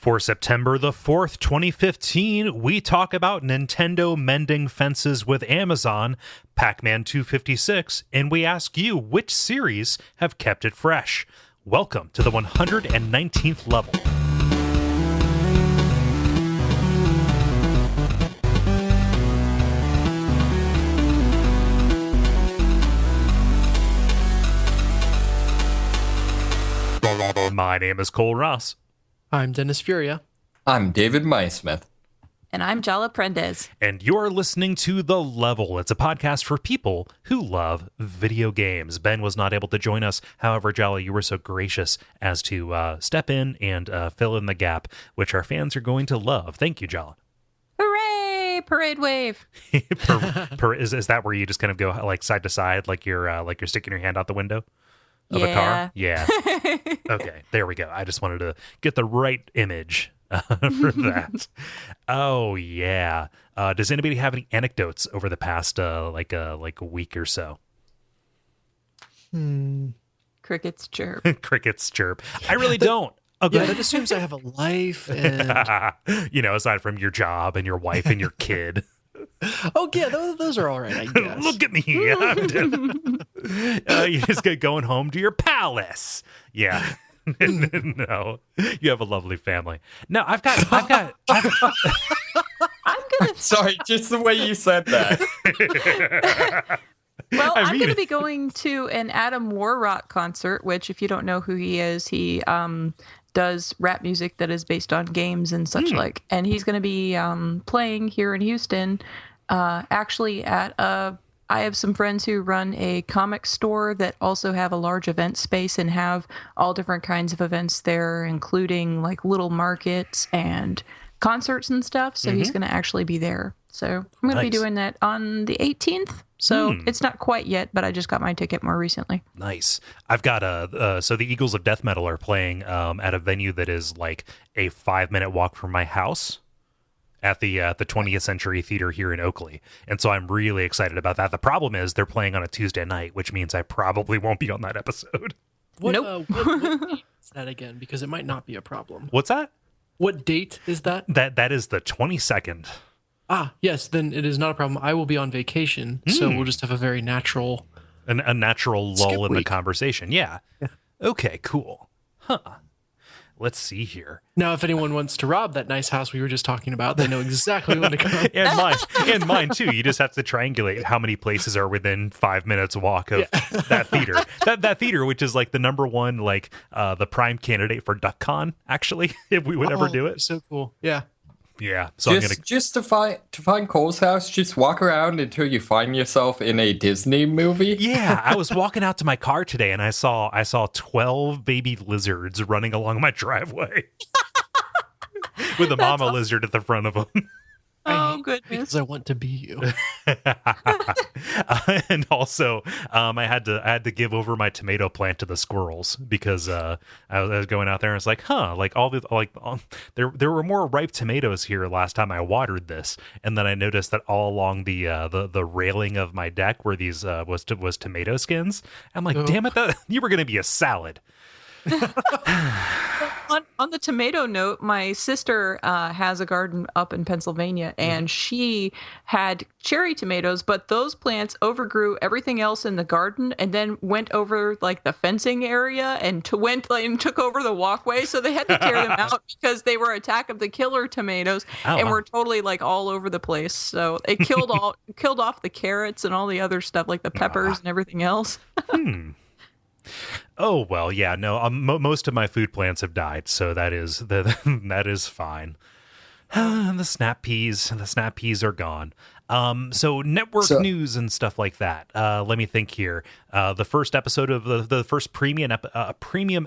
For September the 4th, 2015, we talk about Nintendo mending fences with Amazon, Pac Man 256, and we ask you which series have kept it fresh. Welcome to the 119th level. My name is Cole Ross. I'm Dennis Furia. I'm David Maismith. And I'm Jala Prendez. And you're listening to The Level. It's a podcast for people who love video games. Ben was not able to join us. However, Jala, you were so gracious as to step in and fill in the gap, which our fans are going to love. Thank you, Jala. Hooray! Parade wave. Is that where you just kind of go like side to side, like you're sticking your hand out the window of a car? Yeah. Okay, there we go. I just wanted to get the right image for that. Oh yeah. Does anybody have any anecdotes over the past like a week or so? Crickets chirp. Crickets chirp. I really don't. Oh, yeah, that assumes I have a life and aside from your job and your wife and your kid. Oh yeah, those are all right, I guess. Look at me. You just get going home to your palace. Yeah. No, you have a lovely family. No, I've got. I'm gonna. Sorry, just the way you said that. Well, I'm going to be going to an Adam Warrock concert, which, if you don't know who he is, he does rap music that is based on games and such like. And he's going to be playing here in Houston, actually at I have some friends who run a comic store that also have a large event space and have all different kinds of events there, including like little markets and concerts and stuff. So he's going to actually be there. So I'm going to be doing that on the 18th. So it's not quite yet, but I just got my ticket more recently. Nice. I've got so the Eagles of Death Metal are playing at a venue that is like a 5-minute walk from my house at the 20th Century Theater here in Oakley. And so I'm really excited about that. The problem is they're playing on a Tuesday night, which means I probably won't be on that episode. What date is that again? Because it might not be a problem. What's that? What date is that? That is the 22nd. Ah, yes, then it is not a problem. I will be on vacation, so we'll just have a very natural... A natural lull in the week. conversation. Yeah. Okay, cool. Huh. Let's see here. Now, if anyone wants to rob that nice house we were just talking about, they know exactly when to come. and mine too. You just have to triangulate how many places are within 5 minutes walk of that theater. That theater, which is like the number one, like the prime candidate for DuckCon, actually, if we would ever do it. So cool. Yeah. Yeah. So just to find Cole's house, just walk around until you find yourself in a Disney movie. Yeah, I was walking out to my car today and I saw 12 baby lizards running along my driveway with a mama lizard at the front of them. Oh, goodness. Because I want to be you. And also, I had to give over my tomato plant to the squirrels because I was going out there and it's like, there were more ripe tomatoes here last time I watered this, and then I noticed that all along the railing of my deck were these was tomato skins. I'm like, damn it, you were going to be a salad. On the tomato note, my sister has a garden up in Pennsylvania, and she had cherry tomatoes, but those plants overgrew everything else in the garden and then went over like the fencing area and took over the walkway. So they had to tear them out because they were Attack of the Killer tomatoes and were totally like all over the place. So it killed off the carrots and all the other stuff like the peppers and everything else. Oh, well, yeah, no, most of my food plants have died, so that is fine. The snap peas are gone. So network news and stuff like that. Let me think here. The first episode of the first premium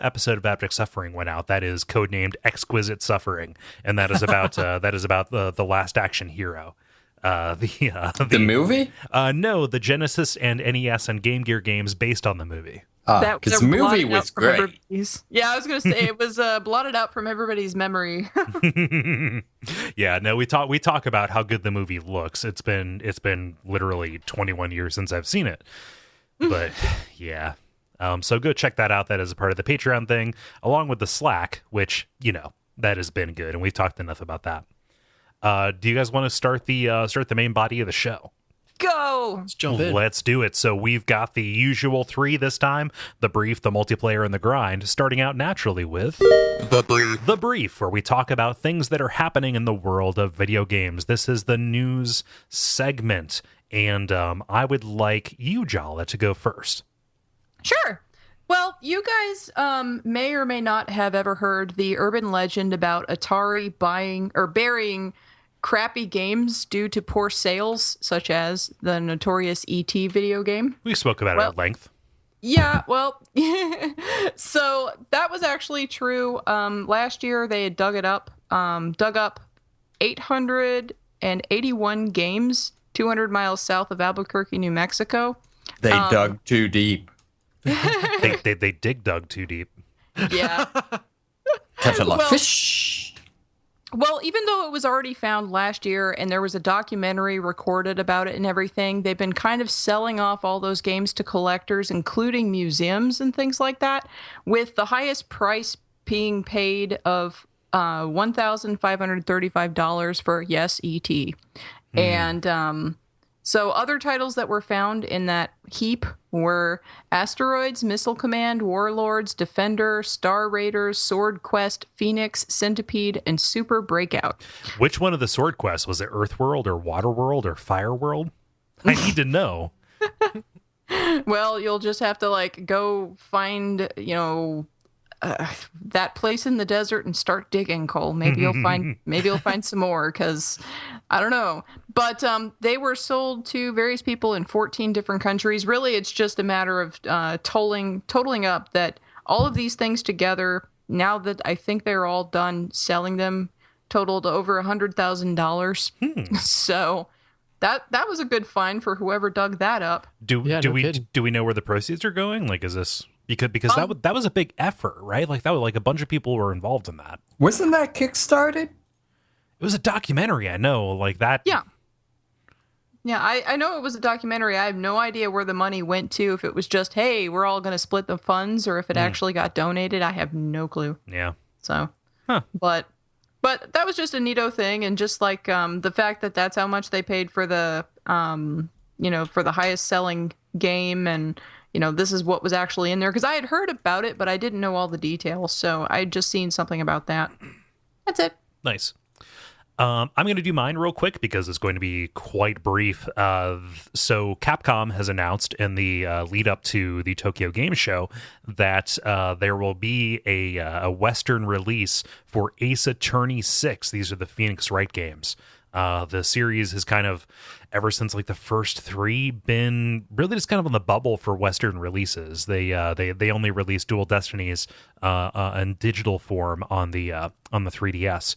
episode of Abject Suffering went out. That is codenamed Exquisite Suffering, and that is about the Last Action Hero. The movie? No, the Genesis and NES and Game Gear games based on the movie. Because the movie was great. Yeah, I was going to say it was blotted out from everybody's memory. Yeah, no, we talk about how good the movie looks. It's been literally 21 years since I've seen it. But yeah. So go check that out. That is a part of the Patreon thing, along with the Slack, which, That has been good, and we've talked enough about that. Do you guys want to start the main body of the show? Go! Let's jump in. Let's do it. So we've got the usual three this time: the brief, the multiplayer, and the grind. Starting out naturally with the brief, where we talk about things that are happening in the world of video games. This is the news segment, and I would like you, Jala, to go first. Sure. Well, you guys may or may not have ever heard the urban legend about Atari buying or burying crappy games due to poor sales, such as the notorious E.T. video game. We spoke about it at length. Yeah, well, so that was actually true. Last year, they had dug up 881 games 200 miles south of Albuquerque, New Mexico. They dug too deep. They dug too deep. Yeah. Catch a lot of fish. Well, even though it was already found last year and there was a documentary recorded about it and everything, they've been kind of selling off all those games to collectors, including museums and things like that, with the highest price being paid of $1,535 for, yes, E.T. And so other titles that were found in that heap were Asteroids, Missile Command, Warlords, Defender, Star Raiders, Sword Quest, Phoenix, Centipede, and Super Breakout. Which one of the Sword Quests? Was it Earthworld or Waterworld or Fireworld? I need to know. Well, you'll just have to go find, that place in the desert and start digging, Cole. Maybe you'll find some more, because I don't know. But they were sold to various people in 14 different countries. Really, it's just a matter of totaling up that all of these things together, now that I think they're all done selling them, totaled over $100,000. So that was a good find for whoever dug that up. Do we know where the proceeds are going? Like, is this because that was a big effort, right? Like, that was a bunch of people were involved in that. Wasn't that kickstarted? It was a documentary, I know, like that. Yeah. Yeah, I know it was a documentary. I have no idea where the money went to, if it was just, hey, we're all going to split the funds, or if it actually got donated. I have no clue. Yeah. So, but that was just a neato thing. And just like the fact that that's how much they paid for the, for the highest selling game. And, this is what was actually in there. Because I had heard about it, but I didn't know all the details. So I had just seen something about that. That's it. Nice. I'm going to do mine real quick because it's going to be quite brief. So Capcom has announced in the lead up to the Tokyo Game Show that there will be a Western release for Ace Attorney 6. These are the Phoenix Wright games. The series has kind of, ever since the first three, been really just kind of on the bubble for Western releases. They only released Dual Destinies in digital form on the 3DS.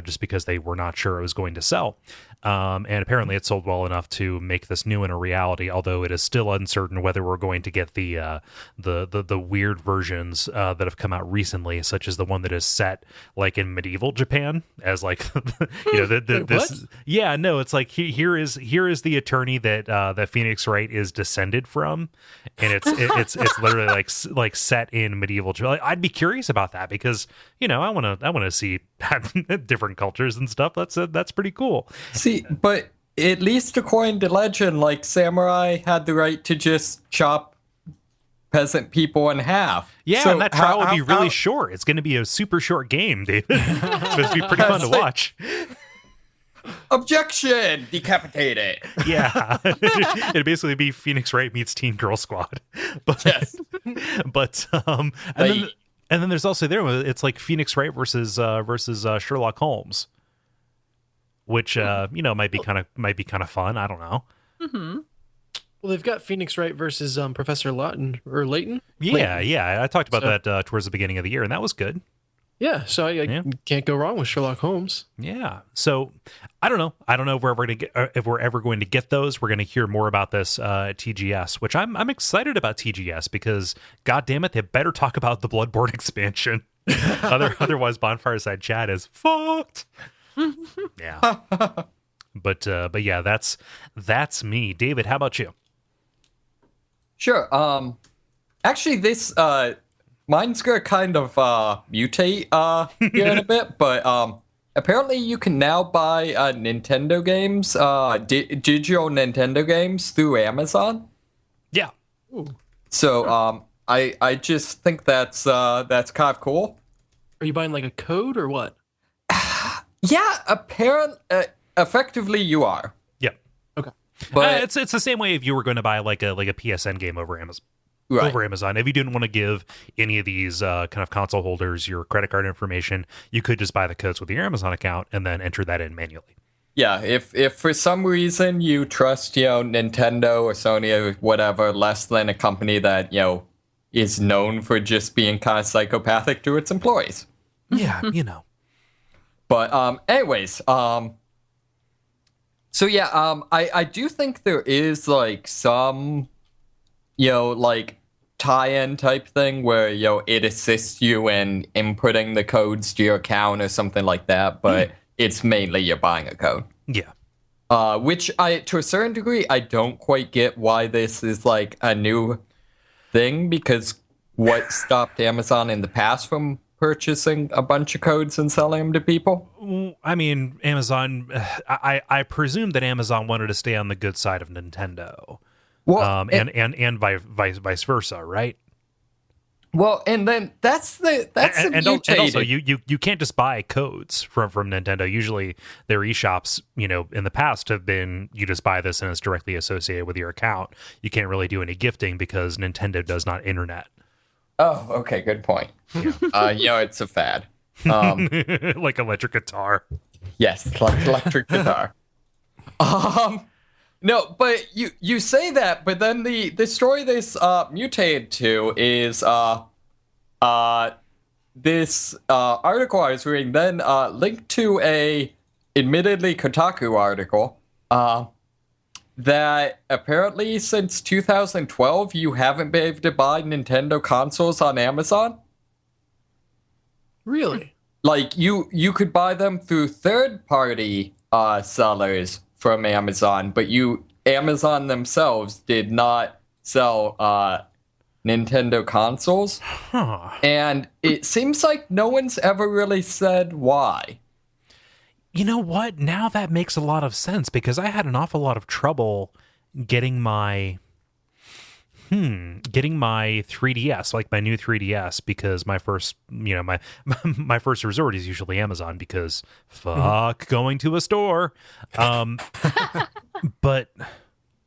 Just because they were not sure it was going to sell. And apparently it sold well enough to make this new one a reality, although it is still uncertain whether we're going to get the weird versions that have come out recently, such as the one that is set in medieval Japan, as this. What? Yeah, no, it's here is the attorney that Phoenix Wright is descended from, and it's literally set in medieval Japan. I'd be curious about that because I want to see different cultures and stuff. That's pretty cool. See, but at least according to legend, samurai had the right to just chop peasant people in half. Yeah, and that trial will be really short. It's going to be a super short game, David. But it's be pretty fun to watch. Objection! Decapitate it. Yeah. It'd basically be Phoenix Wright meets Teen Girl Squad. But, Yes. But and then there's also it's Phoenix Wright versus Sherlock Holmes, which might be kind of fun. I don't know. Mm-hmm. Well, they've got Phoenix Wright versus Professor Layton. Yeah. I talked about that towards the beginning of the year, and that was good. Yeah, so I can't go wrong with Sherlock Holmes. Yeah. So I don't know if we're ever going to get those. We're going to hear more about this at TGS, which I'm excited about TGS because, God damn it, they better talk about the Bloodborne expansion. Otherwise, Bonfireside Chat is fucked. Yeah. But yeah, that's me. David, how about you? Sure. Actually, this mine's gonna kind of mutate here in a bit, but apparently you can now buy Nintendo games, digital Nintendo games through Amazon. Yeah. So I just think that's kind of cool. Are you buying like a code or what? Yeah, effectively you are. Yep. Okay. But it's the same way if you were going to buy like a PSN game over Amazon. right. Over Amazon, if you didn't want to give any of these kind of console holders your credit card information, you could just buy the codes with your Amazon account and then enter that in manually. Yeah, if for some reason you trust, Nintendo or Sony or whatever less than a company that, is known for just being kind of psychopathic to its employees. Yeah, But anyways, so yeah, I do think there is like some, like tie-in type thing where, it assists you in inputting the codes to your account or something like that, but it's mainly you're buying a code. Yeah. Which to a certain degree, I don't quite get why this is like a new thing, because what stopped Amazon in the past from purchasing a bunch of codes and selling them to people? I mean, Amazon, I presume that Amazon wanted to stay on the good side of Nintendo. Well, and vice versa, right? Well, and then that's the And mutated. also you can't just buy codes from Nintendo. Usually their eShops, in the past have been you just buy this and it's directly associated with your account. You can't really do any gifting because Nintendo does not internet. Oh, okay, good point. It's a fad. Like electric guitar. Yes, like electric guitar. No, but you say that, but then the story this mutated to is this article I was reading then linked to a admittedly Kotaku article that apparently since 2012 you haven't been able to buy Nintendo consoles on Amazon. Really? Like you could buy them through third-party sellers from Amazon, but Amazon themselves did not sell Nintendo consoles. Huh. And it seems like no one's ever really said why. You know what? Now that makes a lot of sense because I had an awful lot of trouble getting my 3DS, like my new 3DS, because my first, my first resort is usually Amazon because fuck going to a store. But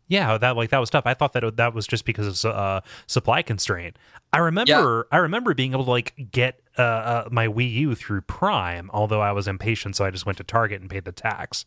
yeah, that was tough. I thought that was just because of supply constraint. I remember being able to like get my Wii U through Prime, although I was impatient, so I just went to Target and paid the tax.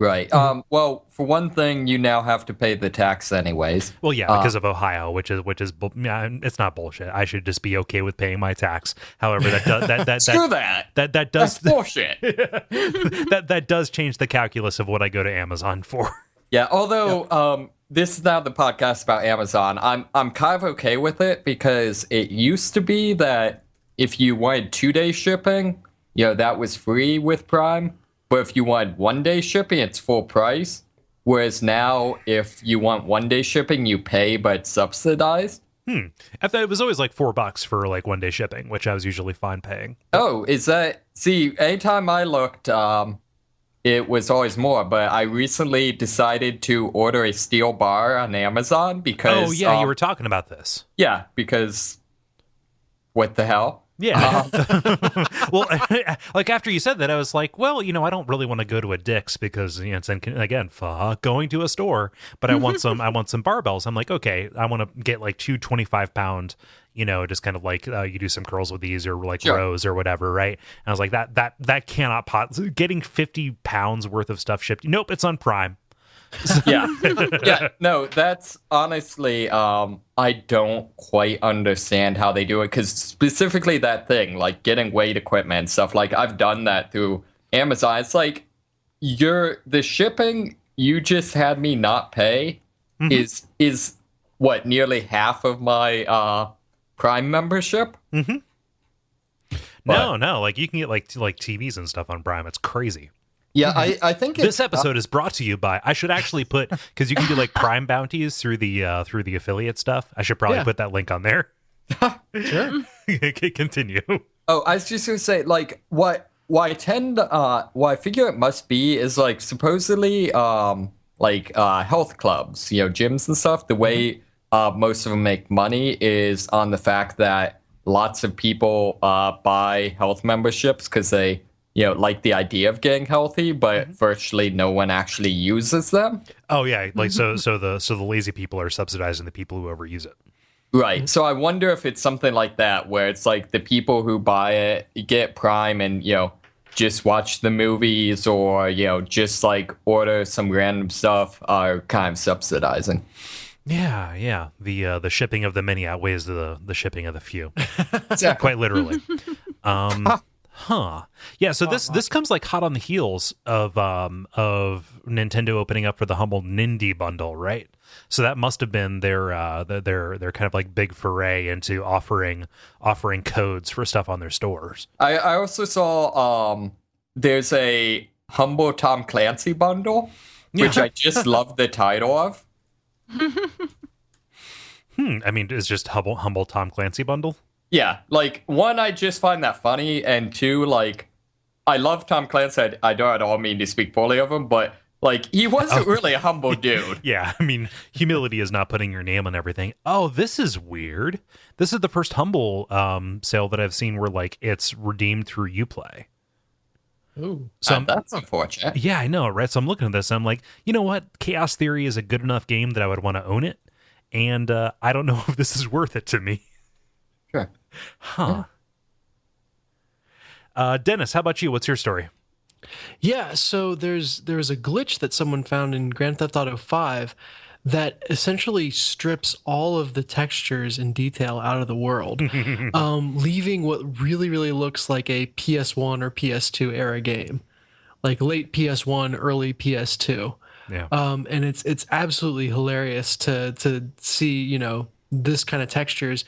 Right. Well, for one thing, you now have to pay the tax anyways. Well, yeah, because of Ohio, which is it's not bullshit. I should just be okay with paying my tax. However, Screw that. That does That's bullshit. that does change the calculus of what I go to Amazon for. Yeah, although this is now the podcast about Amazon, I'm kind of okay with it because it used to be that if you wanted 2-day shipping, that was free with Prime. But if you want 1-day shipping, it's full price. Whereas now, if you want 1-day shipping, you pay, but it's subsidized. I thought it was always like $4 for like 1-day shipping, which I was usually fine paying. Oh, is that? See, anytime I looked, it was always more. But I recently decided to order a steel bar on Amazon because. Oh yeah, you were talking about this. Yeah, because. What the hell? Yeah. Well, like after you said that, I was like, well, I don't really want to go to a Dick's because it's again, fuck going to a store, but I want some barbells. I'm like, okay, I want to get like 2 25-pound, just kind of like you do some curls with these or like rows or whatever, right? And I was like, that cannot getting 50 pounds worth of stuff shipped. Nope, it's on Prime. Yeah. Yeah, no, that's honestly, I don't quite understand how they do it, because specifically that thing, like getting weight equipment and stuff, like I've done that through Amazon. It's like, the shipping you just had me not pay is what, nearly half of my Prime membership? Mm-hmm. No, like you can get like TVs and stuff on Prime. It's crazy. Yeah, I think this episode is brought to you by. I should actually because you can do like Prime bounties through the affiliate stuff. I should probably put that link on there. Sure. Continue. Oh, I was just gonna say, like, what I figure it must be is like supposedly health clubs, gyms and stuff. The way most of them make money is on the fact that lots of people buy health memberships because they like the idea of getting healthy, but virtually no one actually uses them. Oh yeah, like so the lazy people are subsidizing the people who overuse it. Right. So I wonder if it's something like that, where it's like the people who buy it get Prime and, just watch the movies or, just like order some random stuff are kind of subsidizing. Yeah. The shipping of the many outweighs the shipping of the few. Exactly. Quite literally. Yeah, so this comes like hot on the heels of Nintendo opening up for the humble Nindy bundle, right? So that must have been their kind of like big foray into offering codes for stuff on their stores. I also saw there's a humble Tom Clancy bundle, which I just love the title of. I mean, it's just humble Tom Clancy bundle. Yeah, like, one, I just find that funny, and two, like, I love Tom Clancy. I don't at all mean to speak poorly of him, but, like, he wasn't really a humble dude. Yeah, I mean, humility is not putting your name on everything. Oh, this is weird. This is the first humble sale that I've seen where, like, it's redeemed through Uplay. Ooh. So That's unfortunate. Yeah, I know, right? So I'm looking at this, and I'm like, you know what? Chaos Theory is a good enough game that I would want to own it, and I don't know if this is worth it to me. Sure. Huh. Yeah. Dennis, how about you? What's your story? Yeah, so there's a glitch that someone found in Grand Theft Auto 5 that essentially strips all of the textures and detail out of the world, leaving what really, really looks like a PS1 or PS2 era game, like late PS1, early PS2. Yeah. And it's absolutely hilarious to see, this kind of textures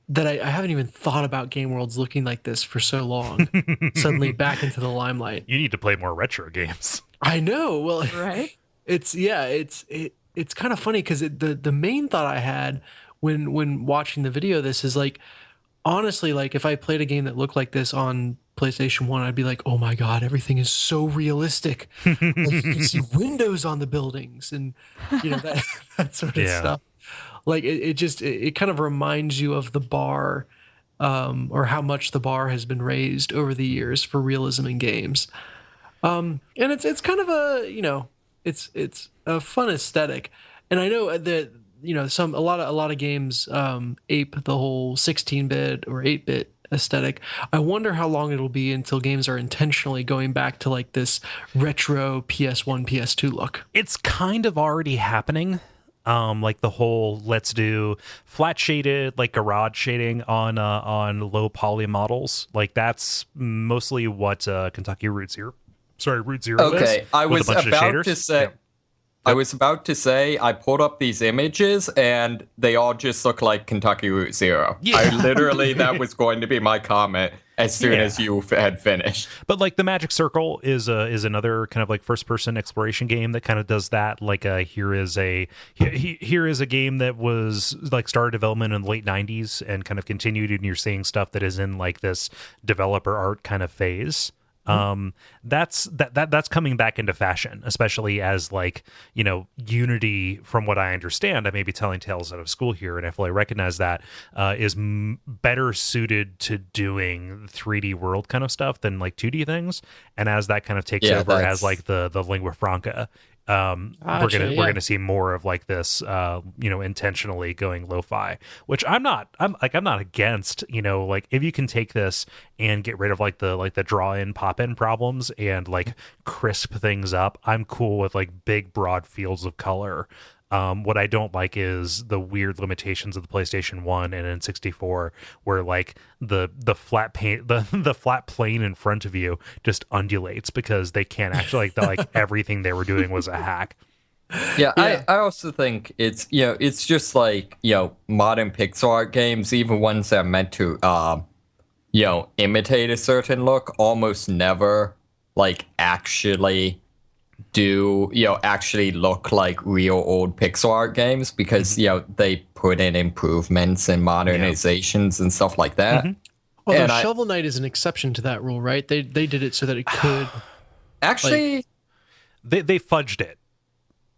that I haven't even thought about game worlds looking like this for so long. Suddenly back into the limelight. You need to play more retro games. I know. Well, Right? it's kind of funny because the main thought I had when watching the video of this is like, honestly, like if I played a game that looked like this on PlayStation 1, I'd be like, oh my God, everything is so realistic. Like you can see windows on the buildings and that sort of stuff. Like it kind of reminds you of the bar, or how much the bar has been raised over the years for realism in games. And it's kind of it's a fun aesthetic. And I know that a lot of games ape the whole 16-bit or 8-bit aesthetic. I wonder how long it'll be until games are intentionally going back to like this retro PS1, PS2 look. It's kind of already happening. Like the whole let's do flat shaded like garage shading on low poly models. Like that's mostly what Kentucky Route Zero is. Okay, I was about to say. Yep. I was about to say I pulled up these images and they all just look like Kentucky Route Zero. Yeah. That was going to be my comment as soon as you had finished. But like the Magic Circle is another kind of like first person exploration game that kind of does that. Like here is a game that was like started development in the late 90s and kind of continued, and you're seeing stuff that is in like this developer art kind of phase. That's coming back into fashion, especially as like, Unity, from what I understand, I may be telling tales out of school here, and I fully recognize that, is better suited to doing 3D world kind of stuff than like 2D things. And as that kind of takes over as like the lingua franca, we're gonna see more of like this, intentionally going lo-fi, which I'm not against. Like if you can take this and get rid of like the draw in pop in problems and like crisp things up, I'm cool with like big broad fields of color. What I don't like is the weird limitations of the PlayStation 1 and N64, where like the flat paint, the flat plane in front of you just undulates because they can't actually like everything they were doing was a hack. Yeah, I also think it's it's just like modern pixel art games, even ones that are meant to imitate a certain look, almost never like actually do, actually look like real old pixel art games because, they put in improvements and modernizations and stuff like that. Although Shovel Knight is an exception to that rule, right? They did it so that it could actually they fudged it.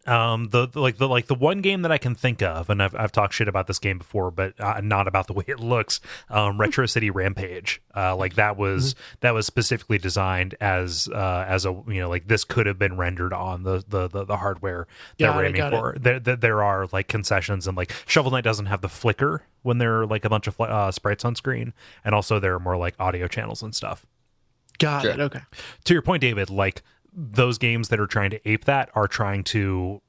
The one game that I can think of, and I've talked shit about this game before, but not about the way it looks. Retro City Rampage, that was specifically designed as a this could have been rendered on the hardware that we're aiming for. There are like concessions, and like Shovel Knight doesn't have the flicker when there are like a bunch of sprites on screen, and also there are more like audio channels and stuff. Got it. Okay. To your point, David, like, those games that are trying to ape that are trying to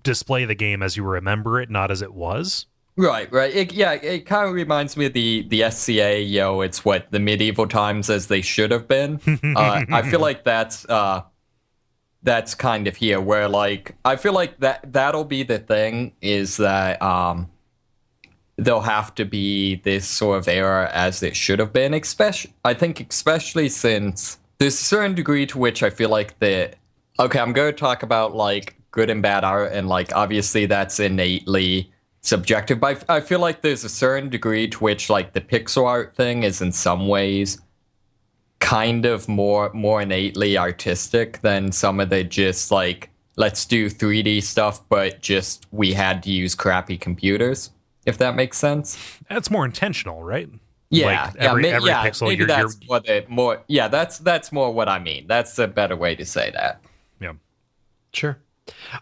display the game as you remember it, not as it was. Right. It kind of reminds me of the SCA, it's what the medieval times as they should have been. I feel like that's kind of here where, like, I feel like that'll be the thing, is that there'll have to be this sort of era as it should have been, especially since there's a certain degree to which I feel like I'm going to talk about, like, good and bad art, and, like, obviously that's innately subjective, but I feel like there's a certain degree to which, like, the pixel art thing is in some ways kind of more innately artistic than some of the just, like, let's do 3D stuff, but just we had to use crappy computers, if that makes sense. That's more intentional, right? Yeah, like every pixel. Maybe that's more what I mean. That's a better way to say that. Yeah, sure.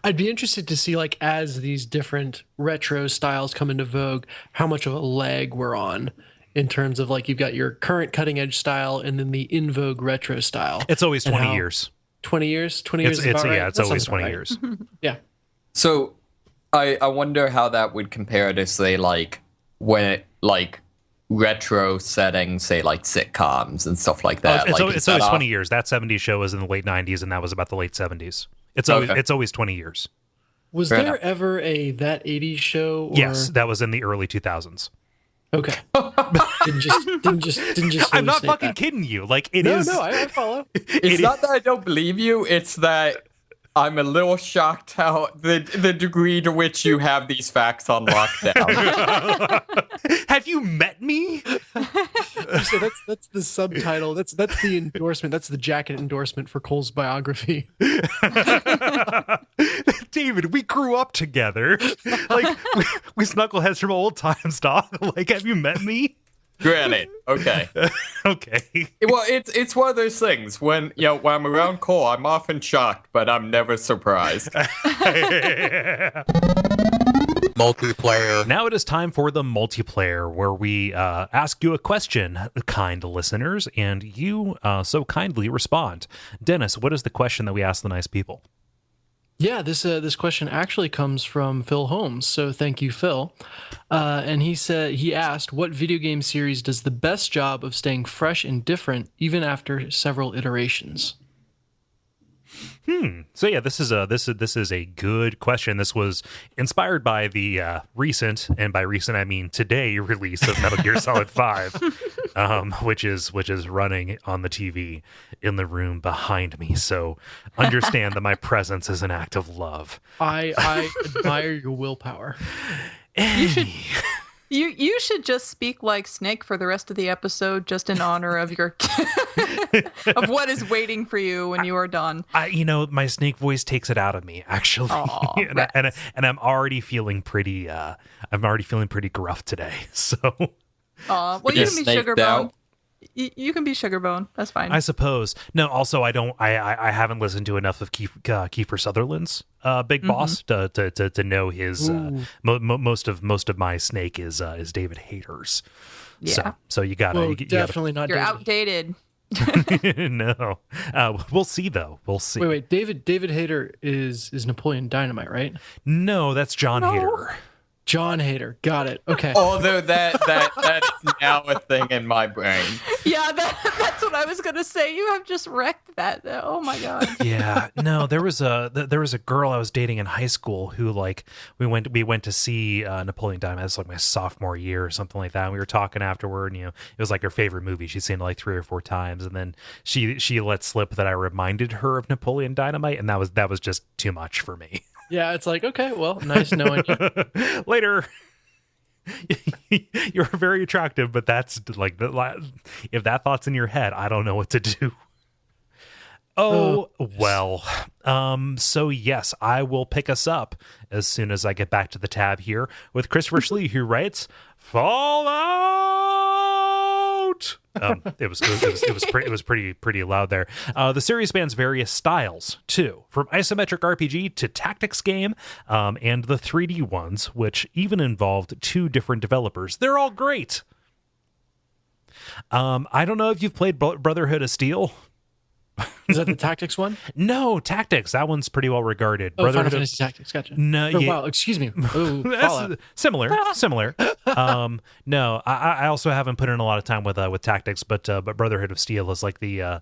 I'd be interested to see, like, as these different retro styles come into vogue, how much of a lag we're on in terms of, like, you've got your current cutting edge style and then the in vogue retro style. It's always 20 years. 20 years. 20 years. It's always 20 years. Yeah. So, I wonder how that would compare to, say, like, when it, like, retro settings, say, like sitcoms and stuff like that. It's always 20 years. That 70s show was in the late 90s, and that was about the late 70s. It's always 20 years. Was there ever a That 80s Show? Or... Yes, that was in the early 2000s. Okay. didn't just I'm not fucking kidding you. Like, it is. No, I follow. It's not that I don't believe you. It's that I'm a little shocked how the degree to which you have these facts on lockdown. Have you met me? So that's the subtitle. That's the endorsement. That's the jacket endorsement for Cole's biography. David, we grew up together. Like, we snuggleheads from old times, dog. Like, have you met me? Granted, okay. Okay. Well, it's one of those things when when I'm around Cole, I'm often shocked, but I'm never surprised. Multiplayer. Now it is time for the multiplayer, where we ask you a question, kind listeners, and you so kindly respond. Dennis, what is the question that we ask the nice people? Yeah, this question actually comes from Phil Holmes, so thank you, Phil. And he asked, what video game series does the best job of staying fresh and different even after several iterations? So yeah, this is a good question. This was inspired by the recent, and by recent I mean today, release of Metal Gear Solid 5, which is running on the TV in the room behind me. So understand that my presence is an act of love. I admire your willpower. You should just speak like Snake for the rest of the episode, just in honor of your of what is waiting for you when you are done. My Snake voice takes it out of me, actually. Aww, and I'm already feeling pretty gruff today. So well, you can be Sugarbone. You can be Sugarbone. That's fine. I suppose. No, also I haven't listened to enough of Kiefer Sutherland's Big Boss to know his most of my Snake is David Hayter's. Yeah. So you gotta definitely not. You're David. Outdated. No. We'll see though. We'll see. Wait. David Hayter is Napoleon Dynamite, right? No, that's John Hader. John Hader. Got it. Okay. Although that is now a thing in my brain. Yeah, that's what I was gonna say. You have just wrecked that. Oh my god. Yeah, no, there was a girl I was dating in high school who, like, we went to see Napoleon Dynamite. It was like my sophomore year or something like that. And we were talking afterward, and, you know, it was like her favorite movie. She'd seen it like 3 or 4 times, and then she let slip that I reminded her of Napoleon Dynamite, and that was just too much for me. Yeah, it's like, okay, well, nice knowing you. Later. You're very attractive, but that's like, if that thought's in your head, I don't know what to do. Oh, well. So yes, I will pick us up as soon as I get back to the tab here with Christopher Schlee, who writes Fallout. It was pretty loud there. The series spans various styles too, from isometric RPG to tactics game, and the 3D ones, which even involved 2 different developers. They're all great. I don't know if you've played Brotherhood of Steel. Is that the Tactics one? No, Tactics. That one's pretty well regarded. Oh, Final Fantasy Tactics. Gotcha. No, wow, excuse me. Ooh, Fallout. Similar. No, I also haven't put in a lot of time with Tactics, but Brotherhood of Steel is like the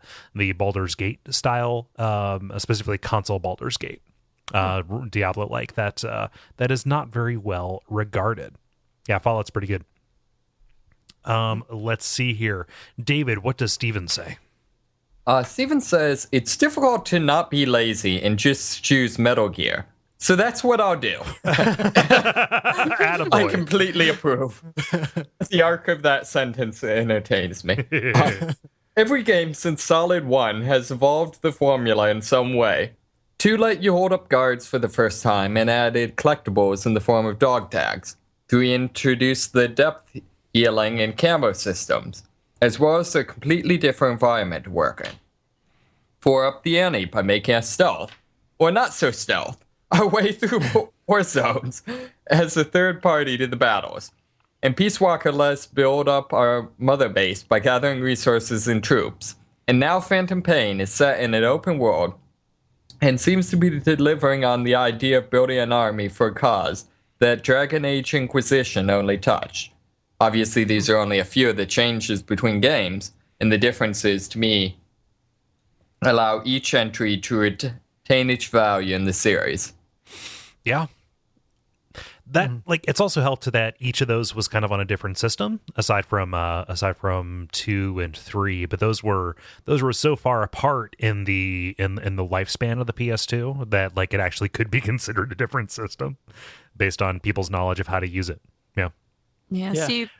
Baldur's Gate style, specifically console Baldur's Gate, Diablo like that is not very well regarded. Yeah, Fallout's pretty good. Let's see here, David. What does Steven say? Steven says, it's difficult to not be lazy and just choose Metal Gear. So that's what I'll do. I completely approve. The arc of that sentence entertains me. Every game since Solid 1 has evolved the formula in some way. 2 let you hold up guards for the first time and added collectibles in the form of dog tags. 3 introduced the depth healing and camo systems, as well as a completely different environment to work in. 4 up the ante by making us stealth, or not so stealth, our way through war zones as a third party to the battles. And Peace Walker let us build up our mother base by gathering resources and troops. And now Phantom Pain is set in an open world and seems to be delivering on the idea of building an army for a cause that Dragon Age Inquisition only touched. Obviously, these are only a few of the changes between games, and the differences, to me, allow each entry to retain its value in the series. Yeah. That it's also helped to that each of those was kind of on a different system, aside from 2 and 3, but those were so far apart in the lifespan of the PS2 that like it actually could be considered a different system based on people's knowledge of how to use it. Yeah. See,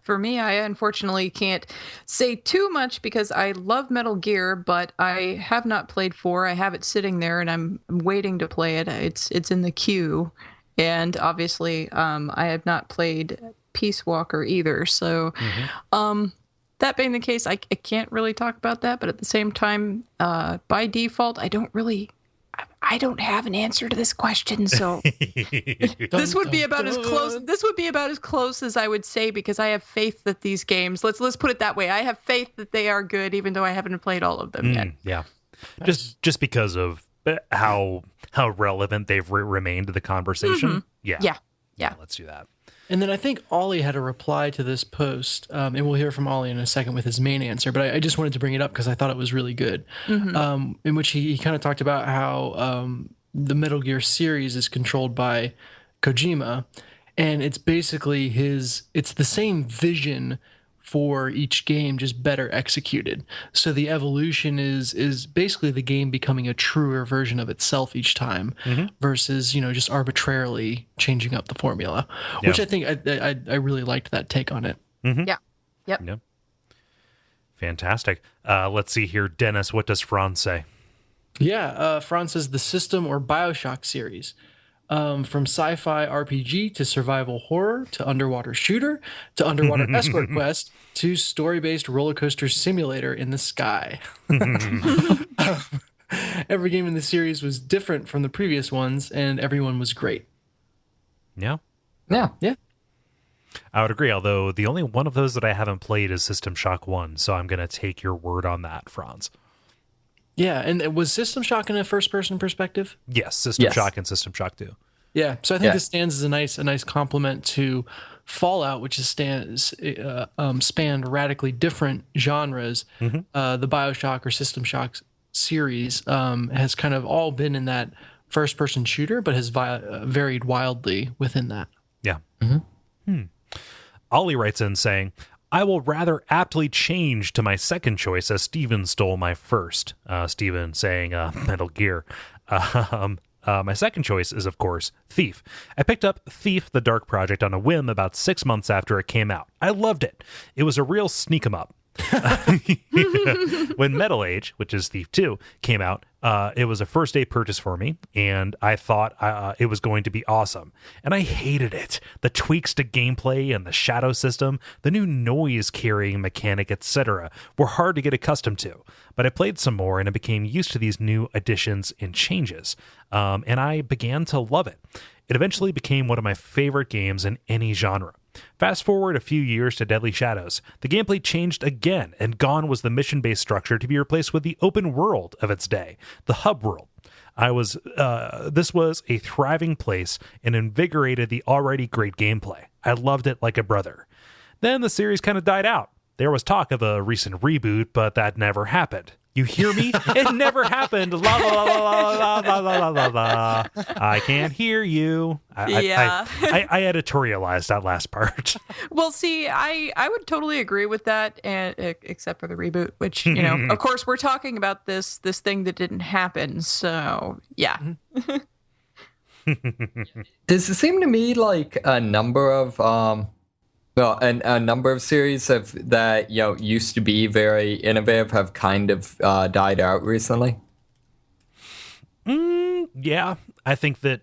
for me, I unfortunately can't say too much because I love Metal Gear, but I have not played 4. I have it sitting there, and I'm waiting to play it. It's in the queue, and obviously, I have not played Peace Walker either. So, that being the case, I can't really talk about that. But at the same time, by default, I don't have an answer to this question, so this would be about as close. This would be about as close as I would say, because I have faith that these games. Let's put it that way. I have faith that they are good, even though I haven't played all of them yet. Yeah, just because of how relevant they've remained to the conversation. Yeah. Let's do that. And then I think Ollie had a reply to this post, and we'll hear from Ollie in a second with his main answer, but I just wanted to bring it up because I thought it was really good, in which he kind of talked about how the Metal Gear series is controlled by Kojima, and it's basically it's the same vision for each game, just better executed. So the evolution is basically the game becoming a truer version of itself each time, versus just arbitrarily changing up the formula. Which I think I really liked that take on it. Yeah. Yep. Yeah. Fantastic. Let's see here, Dennis. What does Franz say? Yeah, Franz says the System or BioShock series. From sci-fi RPG to survival horror to underwater shooter to underwater escort quest to story-based roller coaster simulator in the sky. Every game in the series was different from the previous ones, and everyone was great. Yeah. I would agree, although the only one of those that I haven't played is System Shock 1, so I'm going to take your word on that, Franz. Yeah, and was System Shock in a first-person perspective? Yes, System Shock and System Shock 2. Yeah, so I think this stands as a nice complement to Fallout, which is spanned radically different genres. The BioShock or System Shock series has kind of all been in that first-person shooter, but has varied wildly within that. Yeah. Ollie writes in saying, I will rather aptly change to my second choice as Steven stole my first. Steven saying Metal Gear. My second choice is, of course, Thief. I picked up Thief: The Dark Project on a whim about 6 months after it came out. I loved it. It was a real sneak 'em up. When Metal Age, which is Thief 2, came out, it was a first day purchase for me, and I thought it was going to be awesome. And I hated it. The tweaks to gameplay and the shadow system, the new noise carrying mechanic, etc. were hard to get accustomed to. But I played some more, and I became used to these new additions and changes. And I began to love it. It eventually became one of my favorite games in any genre. Fast forward a few years to Deadly Shadows. The gameplay changed again, and gone was the mission-based structure to be replaced with the open world of its day, the hub world. This was a thriving place and invigorated the already great gameplay. I loved it like a brother. Then the series kind of died out. There was talk of a recent reboot, but that never happened. You hear me? It never happened. La la la la la la la la la. I can't hear you. I editorialized that last part. Well, see, I would totally agree with that, and except for the reboot, which, you know, of course, we're talking about this thing that didn't happen. So, yeah. Does it seem to me like a number of a number of series that used to be very innovative have kind of died out recently? Yeah, I think that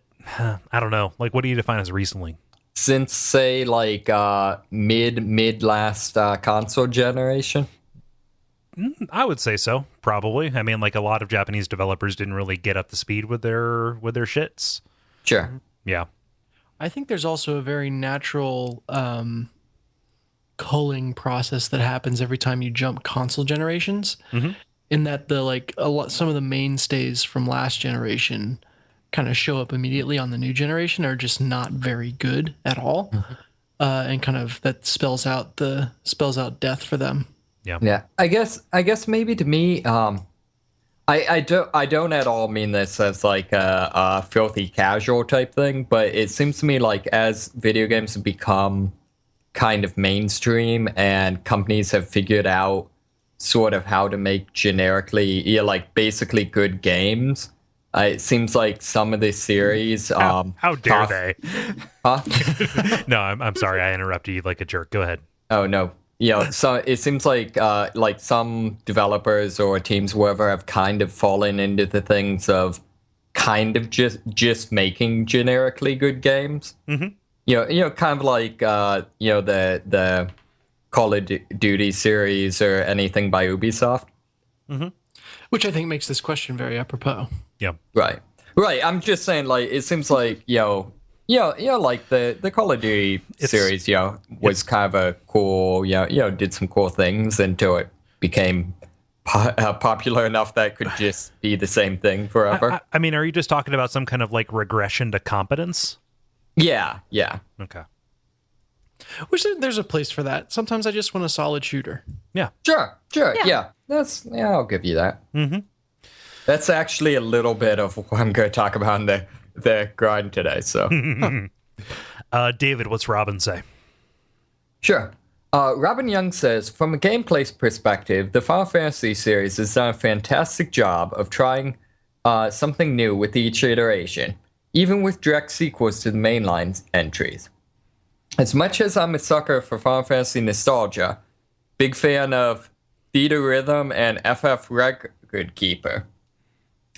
I don't know. Like, what do you define as recently? Since, say, like mid last console generation. I would say so, probably. I mean, like, a lot of Japanese developers didn't really get up to speed with their shits. Sure. Yeah. I think there's also a very natural culling process that happens every time you jump console generations. In that some of the mainstays from last generation kind of show up immediately on the new generation are just not very good at all. And kind of that spells out death for them. Yeah. I guess maybe to me, I don't at all mean this as like a filthy casual type thing, but it seems to me like as video games have become kind of mainstream and companies have figured out sort of how to make generically, like basically good games, it seems like some of this series... How dare they? Huh? No, I'm sorry. I interrupted you like a jerk. Go ahead. Oh, no. So it seems like some developers or teams, whoever, have kind of fallen into the things of kind of just making generically good games. Kind of like the Call of Duty series or anything by Ubisoft. Which I think makes this question very apropos. Yeah. Right. I'm just saying, like, it seems like like the Call of Duty series, was kind of a cool, did some cool things until it became popular enough that it could just be the same thing forever. I mean, are you just talking about some kind of like regression to competence? Yeah. Okay. Which there's a place for that. Sometimes I just want a solid shooter. Yeah. Sure. Yeah. I'll give you that. That's actually a little bit of what I'm going to talk about in the grind today. So, David, what's Robin say? Sure. Robin Young says, from a gameplay perspective, the Final Fantasy series has done a fantastic job of trying something new with each iteration, even with direct sequels to the mainline entries. As much as I'm a sucker for Final Fantasy nostalgia, big fan of Theater Rhythm and FF Record Keeper,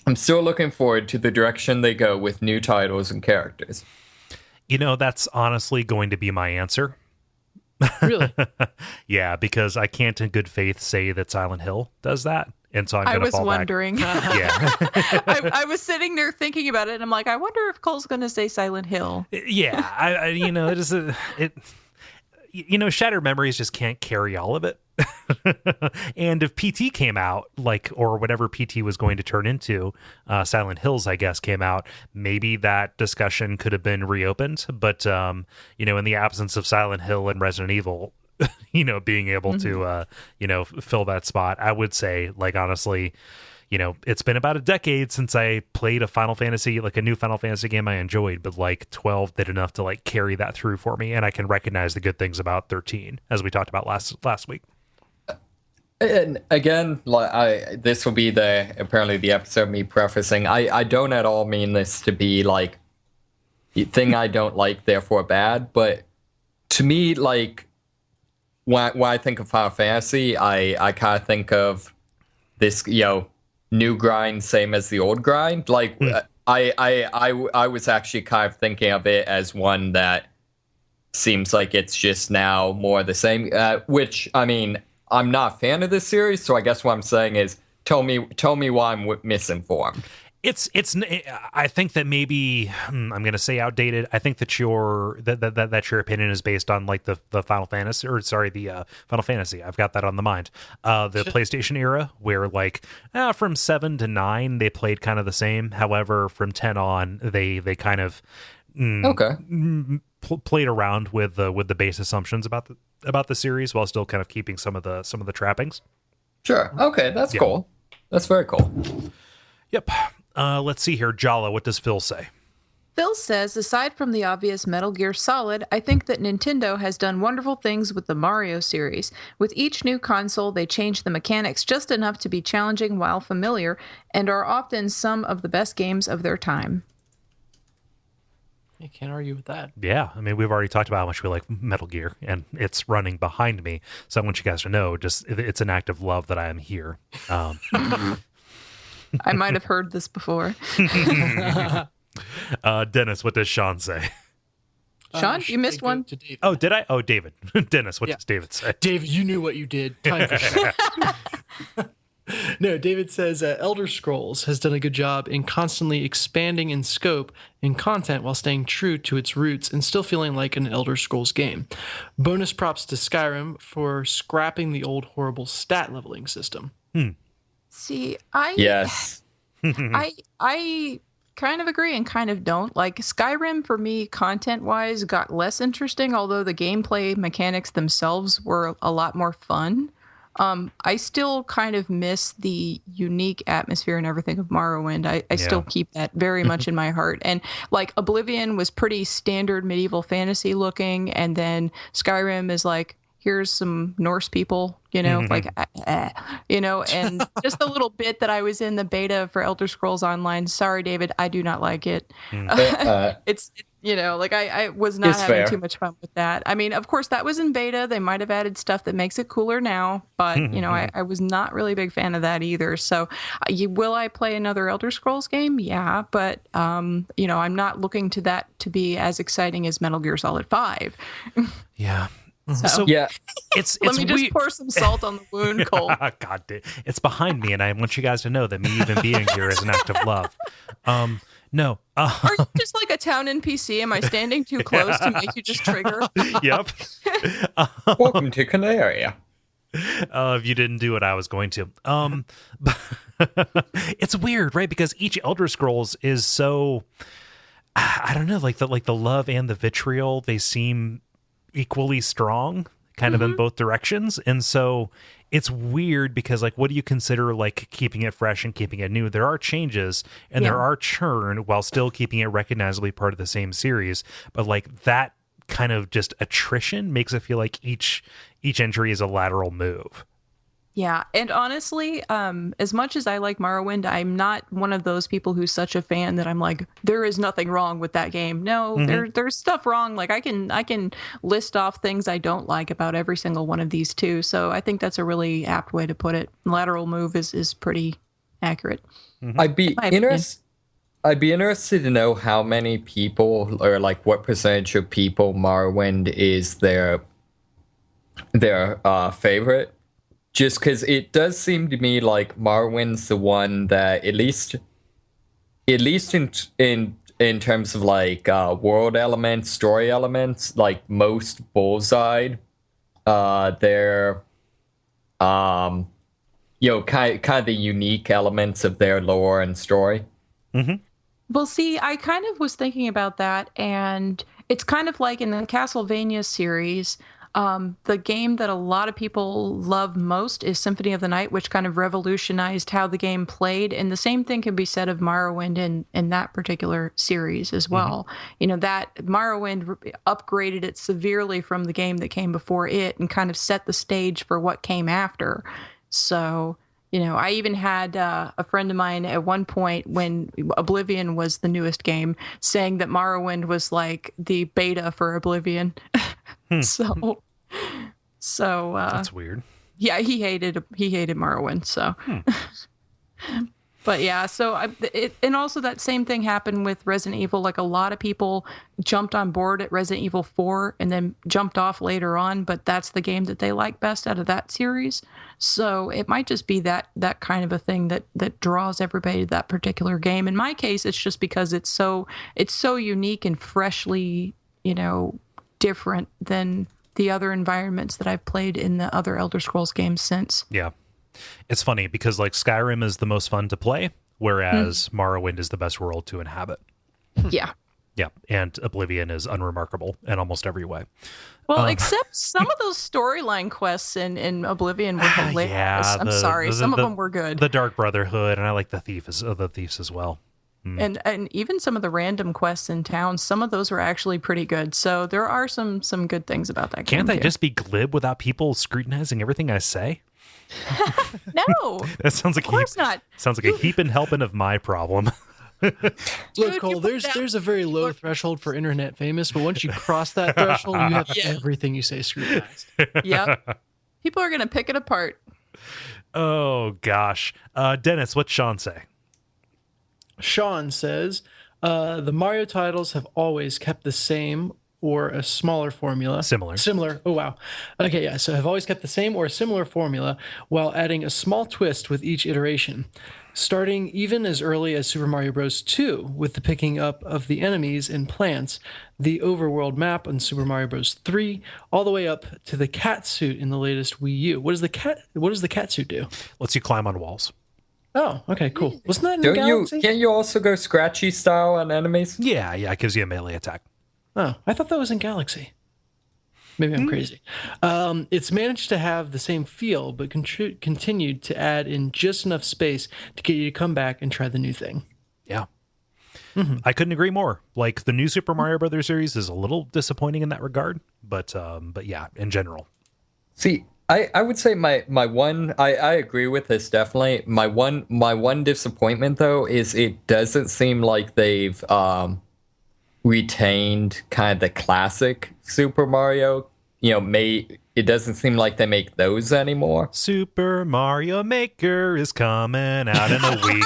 I'm still looking forward to the direction they go with new titles and characters. That's honestly going to be my answer. Really? Yeah, because I can't in good faith say that Silent Hill does that. And so I'm going to fall wondering. back. Yeah. I was sitting there thinking about it, and I'm like, I wonder if Cole's going to say Silent Hill. Yeah. Shattered Memories just can't carry all of it. And if PT came out, like, or whatever PT was going to turn into, Silent Hills, I guess, came out, maybe that discussion could have been reopened. But, in the absence of Silent Hill and Resident Evil, being able to, fill that spot, I would say, like, honestly, it's been about a decade since I played a Final Fantasy, like a new Final Fantasy game I enjoyed, but like 12 did enough to like carry that through for me. And I can recognize the good things about 13, as we talked about last week. And again, like this will be apparently the episode me prefacing. I don't at all mean this to be like the thing I don't like, therefore bad. But to me, like when I think of Final Fantasy, I kind of think of this, new grind, same as the old grind. Like I was actually kind of thinking of it as one that seems like it's just now more the same. Which I mean, I'm not a fan of this series, so I guess what I'm saying is, tell me why I'm misinformed. I think that maybe I'm going to say outdated. I think that your opinion is based on like the Final Fantasy, the Final Fantasy. I've got that on the mind. The PlayStation era, where like from 7 to 9 they played kind of the same. However, from 10 on they kind of played around with the base assumptions about the series while still kind of keeping some of the trappings. Sure. Okay, that's cool. That's very cool. Yep. Let's see here. Jala, what does Phil say? Phil says, aside from the obvious Metal Gear Solid, I think that Nintendo has done wonderful things with the Mario series. With each new console, they change the mechanics just enough to be challenging while familiar, and are often some of the best games of their time. You can't argue with that. Yeah, I mean, we've already talked about how much we like Metal Gear, and it's running behind me. So I want you guys to know, just it's an act of love that I am here. I might have heard this before. Dennis, what does Sean say? Sean, you missed one. Oh, did I? Oh, David. Dennis, what does David say? David, you knew what you did. Time for Sean. No, David says Elder Scrolls has done a good job in constantly expanding in scope and content while staying true to its roots and still feeling like an Elder Scrolls game. Bonus props to Skyrim for scrapping the old horrible stat leveling system. See, Yes. I kind of agree and kind of don't. Like, Skyrim, for me, content-wise, got less interesting, although the gameplay mechanics themselves were a lot more fun. I still kind of miss the unique atmosphere and everything of Morrowind. I still keep that very much in my heart. And like Oblivion was pretty standard medieval fantasy looking, and then Skyrim is like, here's some Norse people, like, and just a little bit that I was in the beta for Elder Scrolls Online. Sorry, David, I do not like it. It's like I was not having too much fun with that. I mean, of course, that was in beta. They might have added stuff that makes it cooler now, but, I was not really a big fan of that either. So will I play another Elder Scrolls game? Yeah, but, I'm not looking to that to be as exciting as Metal Gear Solid 5. Yeah. So yeah, it's let me just pour some salt on the wound, Cole. God, it's behind me, and I want you guys to know that me even being here is an act of love. No. Are you just like a town NPC? Am I standing too close to make you just trigger? Yep. Welcome to Canaria. If you didn't do what I was going to. It's weird, right? Because each Elder Scrolls is so, I don't know, like the love and the vitriol, they seem equally strong kind of in both directions. And so it's weird because like, what do you consider like keeping it fresh and keeping it new? There are changes and there are churn while still keeping it recognizably part of the same series. But like that kind of just attrition makes it feel like each entry is a lateral move. Yeah, and honestly, as much as I like Morrowind, I'm not one of those people who's such a fan that I'm like, there is nothing wrong with that game. No, there's stuff wrong. Like I can list off things I don't like about every single one of these too. So I think that's a really apt way to put it. Lateral move is pretty accurate. I'd be interested to know how many people, or like what percentage of people Morrowind is their favorite. Just because it does seem to me like Morrowind's the one that at least in terms of like world elements, story elements, like most bullseyed. They're kind of the unique elements of their lore and story. Well, see, I kind of was thinking about that, and it's kind of like in the Castlevania series, the game that a lot of people love most is Symphony of the Night, which kind of revolutionized how the game played. And the same thing can be said of Morrowind in that particular series as well. You know, that Morrowind upgraded it severely from the game that came before it and kind of set the stage for what came after. So, you know, I even had a friend of mine at one point when Oblivion was the newest game saying that Morrowind was like the beta for Oblivion. So That's weird. Yeah, he hated Morrowind. So, but yeah, so and also that same thing happened with Resident Evil. Like a lot of people jumped on board at Resident Evil 4 and then jumped off later on, but that's the game that they like best out of that series. So it might just be that kind of a thing that draws everybody to that particular game. In my case, it's just because it's so unique and freshly, you know, different than the other environments that I've played in the other Elder Scrolls games since. Yeah. It's funny because like Skyrim is the most fun to play, whereas Morrowind is the best world to inhabit. Yeah. Yeah. And Oblivion is unremarkable in almost every way. Well, except some of those storyline quests in Oblivion were hilarious. Yeah, I'm sorry. Some of them were good. The Dark Brotherhood, and I like the Thieves as well. And even some of the random quests in town, some of those were actually pretty good. So there are some good things about that game. Can't I just be glib without people scrutinizing everything I say? No. That sounds like of course not. Sounds like a heaping helping of my problem. Look, Cole, there's a very low threshold for internet famous, but once you cross that threshold, you have everything you say scrutinized. Yep. People are going to pick it apart. Oh, gosh. Dennis, what's Sean say? Sean says, the Mario titles have always kept the same or a smaller formula. Similar. Oh, wow. Okay, yeah. So have always kept the same or a similar formula while adding a small twist with each iteration. Starting even as early as Super Mario Bros. 2 with the picking up of the enemies and plants, the overworld map on Super Mario Bros. 3, all the way up to the cat suit in the latest Wii U. What does the cat suit do? Lets you climb on walls. Oh, okay, cool. Wasn't that in Galaxy? Can't you also go scratchy style on enemies? Yeah, it gives you a melee attack. Oh, I thought that was in Galaxy. Maybe I'm crazy. It's managed to have the same feel, but continued to add in just enough space to get you to come back and try the new thing. Yeah. I couldn't agree more. Like, the new Super Mario Brothers series is a little disappointing in that regard, but yeah, in general. See, I would say my one, I agree with this definitely. My one disappointment though is it doesn't seem like they've retained kind of the classic Super Mario. You know, it doesn't seem like they make those anymore. Super Mario Maker is coming out in a week.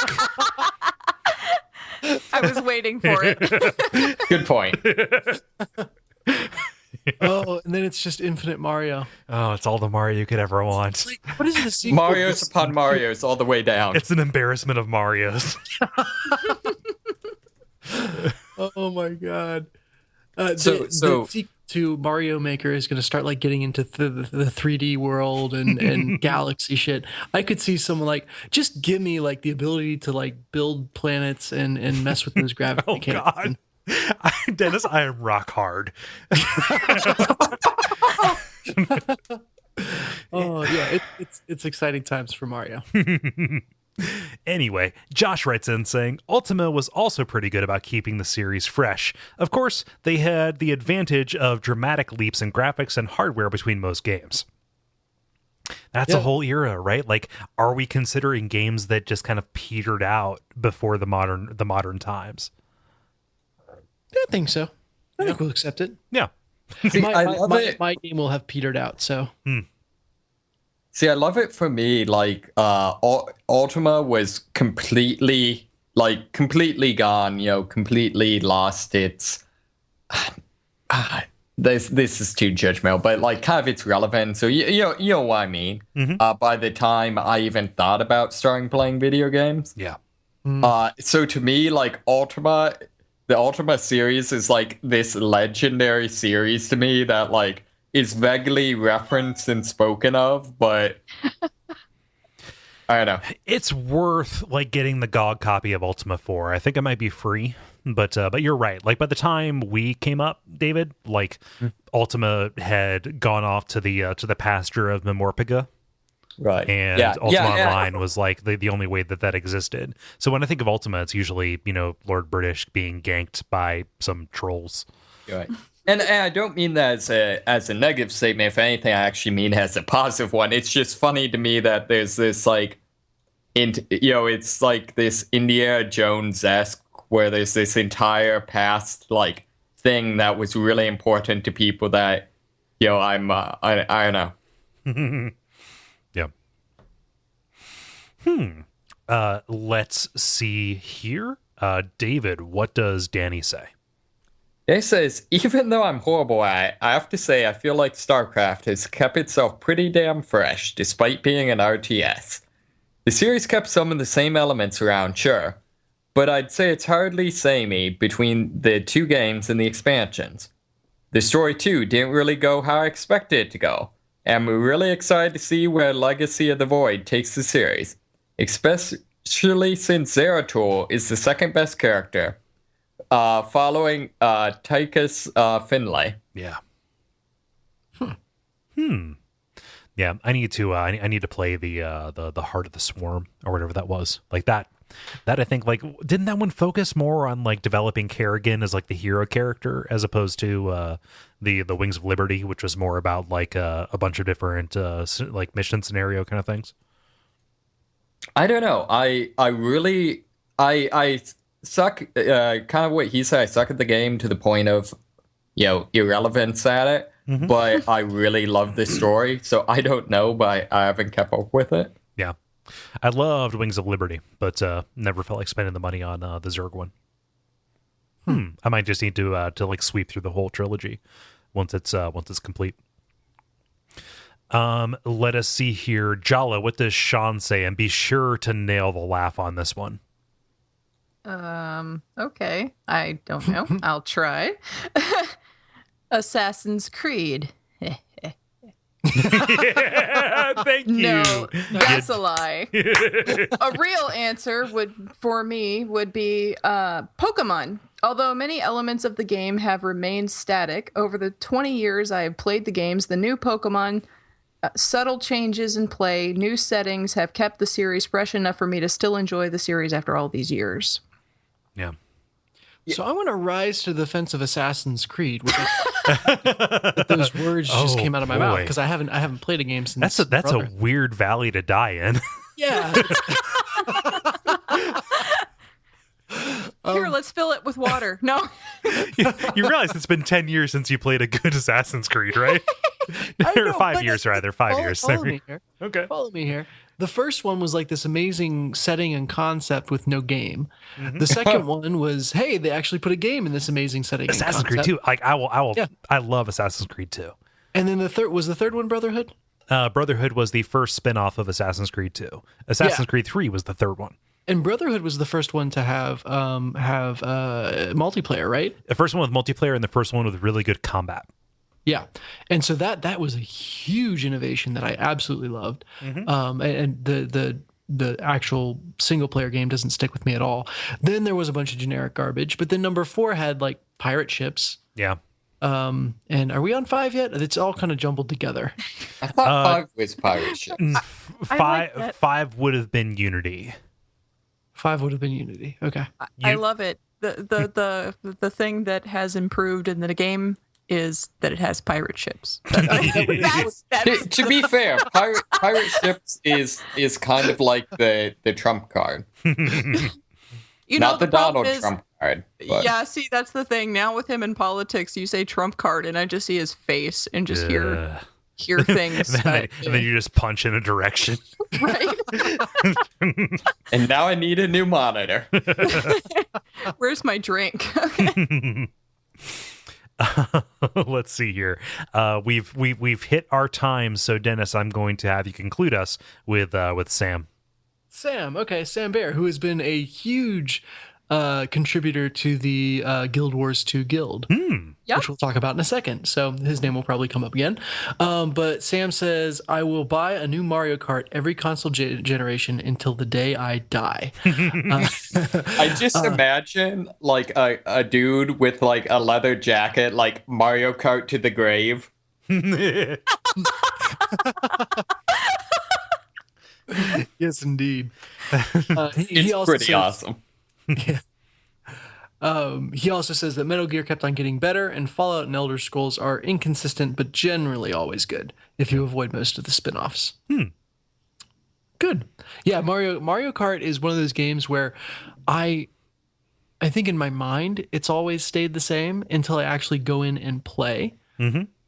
I was waiting for it. Good point. Oh, and then it's just infinite Mario. Oh, it's all the Mario you could ever want. Like, what is the sequel? Mario's upon Mario's all the way down. It's an embarrassment of Mario's. Oh my god. The sequel to Mario Maker is going to start like getting into the 3D world and galaxy shit. I could see someone like, just give me like the ability to like build planets and mess with those gravity mechanics. God. Dennis, I am rock hard. Oh yeah, it's exciting times for Mario. Anyway, Josh writes in saying, Ultima was also pretty good about keeping the series fresh. Of course, they had the advantage of dramatic leaps in graphics and hardware between most games. That's a whole era, right? Like, are we considering games that just kind of petered out before the modern times? I think so. I think we'll accept it. Yeah. See, my game will have petered out, so. See, I love it for me, like, Ultima was completely gone, you know, completely lost its, this is too judgmental, but like kind of its relevance, so you know what I mean. By the time I even thought about starting playing video games. Yeah. So to me, like, the Ultima series is like this legendary series to me that like is vaguely referenced and spoken of, but I don't know. It's worth like getting the GOG copy of Ultima 4. I think it might be free, but you're right. Like by the time we came up, David, like Ultima had gone off to the pasture of Memorpiga. Right. And Ultima Online was like the only way that existed. So when I think of Ultima, it's usually, Lord British being ganked by some trolls. Right. And I don't mean that as a negative statement. If anything, I actually mean it as a positive one. It's just funny to me that there's this like, it's like this Indiana Jones-esque where there's this entire past like thing that was really important to people that, I don't know. Yeah. Let's see here. David, what does Danny say? He says, even though I'm horrible at it, I have to say I feel like StarCraft has kept itself pretty damn fresh, despite being an RTS. The series kept some of the same elements around, sure, but I'd say it's hardly samey between the two games and the expansions. The story, too, didn't really go how I expected it to go, and we're really excited to see where Legacy of the Void takes the series, especially since Zeratul is the second best character, following Tychus Finlay. Yeah. Yeah, I need to. I need to play the Heart of the Swarm or whatever that was. Like that. That I think like didn't that one focus more on like developing Kerrigan as like the hero character as opposed to the Wings of Liberty, which was more about like a bunch of different like mission scenario kind of things. I don't know. I really suck. Kind of what he said. I suck at the game to the point of irrelevance at it. Mm-hmm. But I really love this story, so I don't know, but I haven't kept up with it. Yeah. I loved Wings of Liberty, but never felt like spending the money on the Zerg one. I might just need to like sweep through the whole trilogy once it's complete. Let us see here. Jala, what does Sean say? And be sure to nail the laugh on this one. Okay. I don't know. I'll try. Assassin's Creed. Yeah, thank you. No, that's a lie. A real answer would be Pokemon. Although many elements of the game have remained static, over the 20 years I have played the games, the new Pokemon, subtle changes in play, new settings have kept the series fresh enough for me to still enjoy the series after all these years. Yeah. So I want to rise to the defense of Assassin's Creed. Those words just came out of my mouth because I haven't played a game since. That's a weird valley to die in. Yeah. Here, let's fill it with water. No. You realize it's been 10 years since you played a good Assassin's Creed, right? Or 5 years, rather. 5 years. Follow me here. Okay. Follow me here. The first one was like this amazing setting and concept with no game. Mm-hmm. The second one was, hey, they actually put a game in this amazing setting. Assassin's Creed 2. Like I will. Yeah. I love Assassin's Creed 2. And then the third one Brotherhood? Brotherhood was the first spin-off of Assassin's Creed 2. Assassin's Creed 3 was the third one. And Brotherhood was the first one to have multiplayer, right? The first one with multiplayer and the first one with really good combat. Yeah. And so that was a huge innovation that I absolutely loved. Mm-hmm. And the actual single player game doesn't stick with me at all. Then there was a bunch of generic garbage, but then number 4 had like pirate ships. Yeah. And are we on 5 yet? It's all kind of jumbled together. I thought 5 was pirate ships. Five would have been Unity. 5 would have been Unity. Okay. I love it. The thing that has improved in the game is that it has pirate ships. To be fair, pirate ships is kind of like the Trump card. Not the Donald Trump card. But. Yeah, see, that's the thing. Now with him in politics, you say Trump card, and I just see his face and just hear things. and then you just punch in a direction. Right? And now I need a new monitor. Where's my drink? Let's see here. We've hit our time, so Dennis, I'm going to have you conclude us with Sam. Sam Bear, who has been a huge contributor to the Guild Wars 2 guild, Yep. which we'll talk about in a second. So his name will probably come up again. But Sam says, I will buy a new Mario Kart every console generation until the day I die. I just imagine like a dude with like a leather jacket, like Mario Kart to the grave. Yes, indeed. It's also pretty says, awesome. Yeah. He also says that Metal Gear kept on getting better, and Fallout and Elder Scrolls are inconsistent but generally always good if you avoid most of the spin-offs. Good. Yeah, Mario Kart is one of those games where I think in my mind it's always stayed the same until I actually go in and play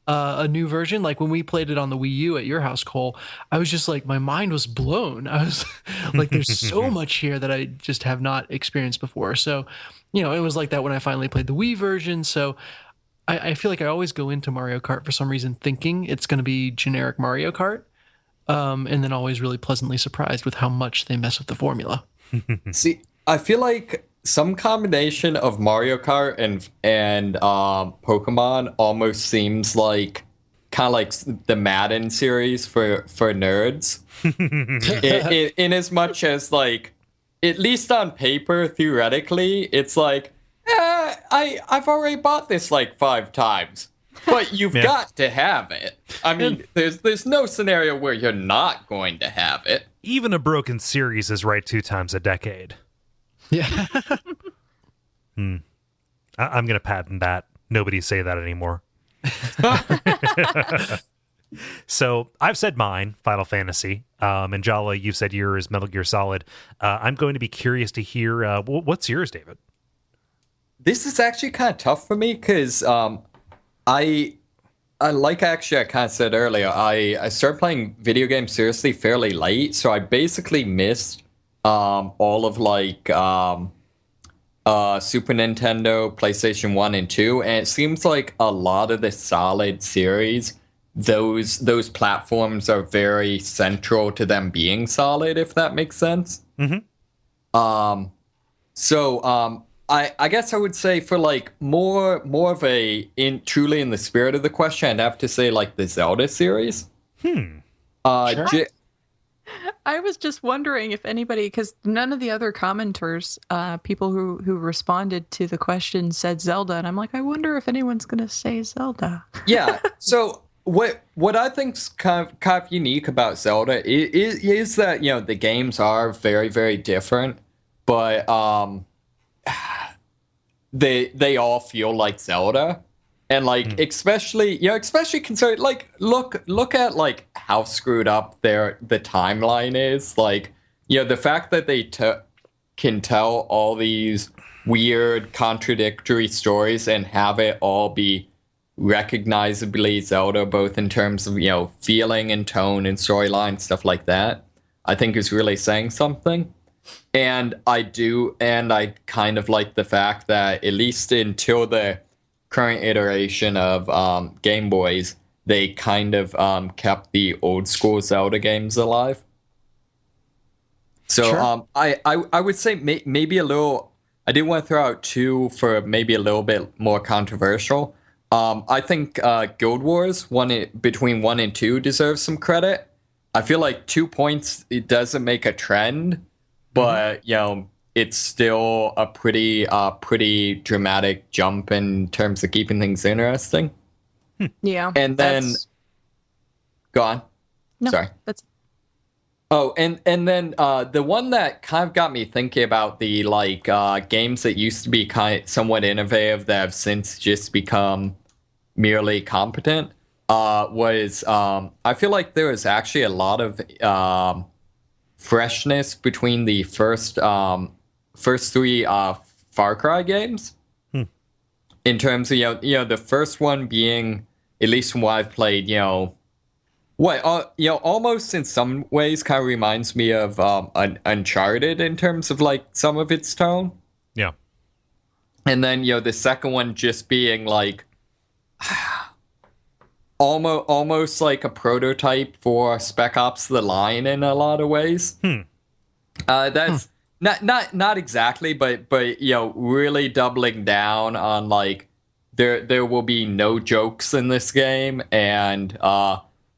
a new version. Like when we played it on the Wii U at your house, Cole, I was just like, my mind was blown. I was like, there's so much here that I just have not experienced before. So, you know, it was like that when I finally played the Wii version. So I feel like I always go into Mario Kart for some reason thinking it's going to be generic Mario Kart. And then always really pleasantly surprised with how much they mess with the formula. See, I feel like some combination of Mario Kart and Pokemon almost seems like kind of like the Madden series for nerds. in as much as like, at least on paper, theoretically, it's like, I've already bought this like 5 times. But you've got to have it. I mean, there's no scenario where you're not going to have it. Even a broken series is right 2 times a decade. Yeah. I'm going to patent that. Nobody say that anymore. So I've said mine, Final Fantasy. And Jala, you said yours, Metal Gear Solid. I'm going to be curious to hear, what's yours, David? This is actually kind of tough for me because I like actually I kind of said earlier, I started playing video games seriously fairly late, so I basically missed all of like Super Nintendo, PlayStation 1 and 2, and it seems like a lot of the Solid series, those platforms are very central to them being Solid, if that makes sense. I guess I would say for like more of a truly in the spirit of the question, I'd have to say like the Zelda series. Sure. I was just wondering if anybody, because none of the other commenters, people who responded to the question said Zelda, and I'm like, I wonder if anyone's going to say Zelda. Yeah. So what I think's kind of unique about Zelda is that, you know, the games are very, very different, but they all feel like Zelda. And like especially consider like look at like how screwed up the timeline is. Like, you know, the fact that they can tell all these weird contradictory stories and have it all be recognizably Zelda, both in terms of, you know, feeling and tone and storyline, stuff like that, I think is really saying something. And I kind of like the fact that at least until the current iteration of Game Boys, they kind of kept the old school Zelda games alive. So Sure. I would say maybe a little. I did want to throw out 2 for maybe a little bit more controversial. I think Guild Wars between 1 and 2 deserves some credit. I feel like 2 points, it doesn't make a trend, but you know, it's still a pretty dramatic jump in terms of keeping things interesting. Yeah. And then, go on. No, Sorry. That's Oh, and then the one that kind of got me thinking about the like games that used to be kind of somewhat innovative that have since just become merely competent was I feel like there was actually a lot of freshness between the first 3 Far Cry games. In terms of, you know, the first one being, at least from what I've played, you know, almost in some ways kind of reminds me of Uncharted in terms of like some of its tone. Yeah. And then, you know, the second one just being like almost like a prototype for Spec Ops: The Line in a lot of ways. not exactly, but really doubling down on like there will be no jokes in this game, and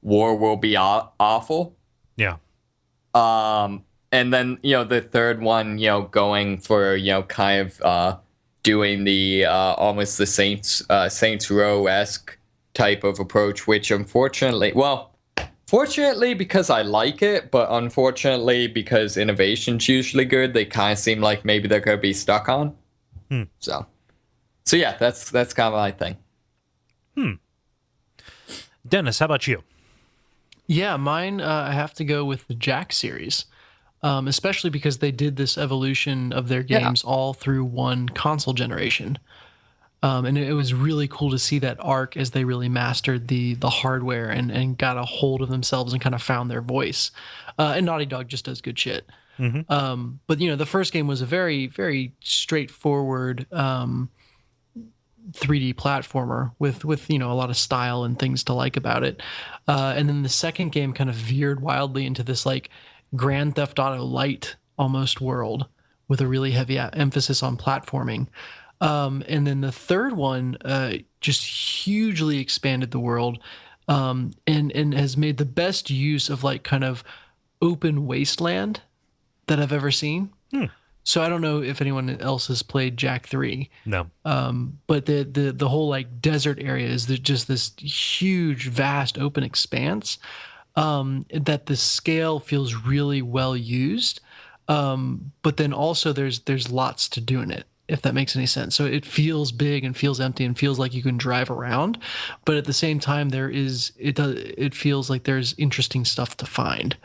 war will be awful. Yeah. And then the third one, going for kind of doing the almost the Saints Row-esque type of approach, which fortunately because I like it, but unfortunately because innovation's usually good, they kind of seem like maybe they're gonna be stuck on. So yeah, that's kind of my thing. Dennis, how about you? Yeah, mine, I have to go with the Jack series, especially because they did this evolution of their games all through one console generation. And it was really cool to see that arc as they really mastered the hardware and got a hold of themselves and kind of found their voice. And Naughty Dog just does good shit. But the first game was a very, very straightforward 3D platformer with a lot of style and things to like about it. And then the second game kind of veered wildly into this like Grand Theft Auto Light almost world with a really heavy emphasis on platforming. And then the third one just hugely expanded the world and has made the best use of like kind of open wasteland that I've ever seen. So I don't know if anyone else has played Jack 3. No. But the whole like desert area is just this huge, vast, open expanse that the scale feels really well used. But then also there's lots to do in it, if that makes any sense. So it feels big and feels empty and feels like you can drive around, but at the same time it feels like there's interesting stuff to find.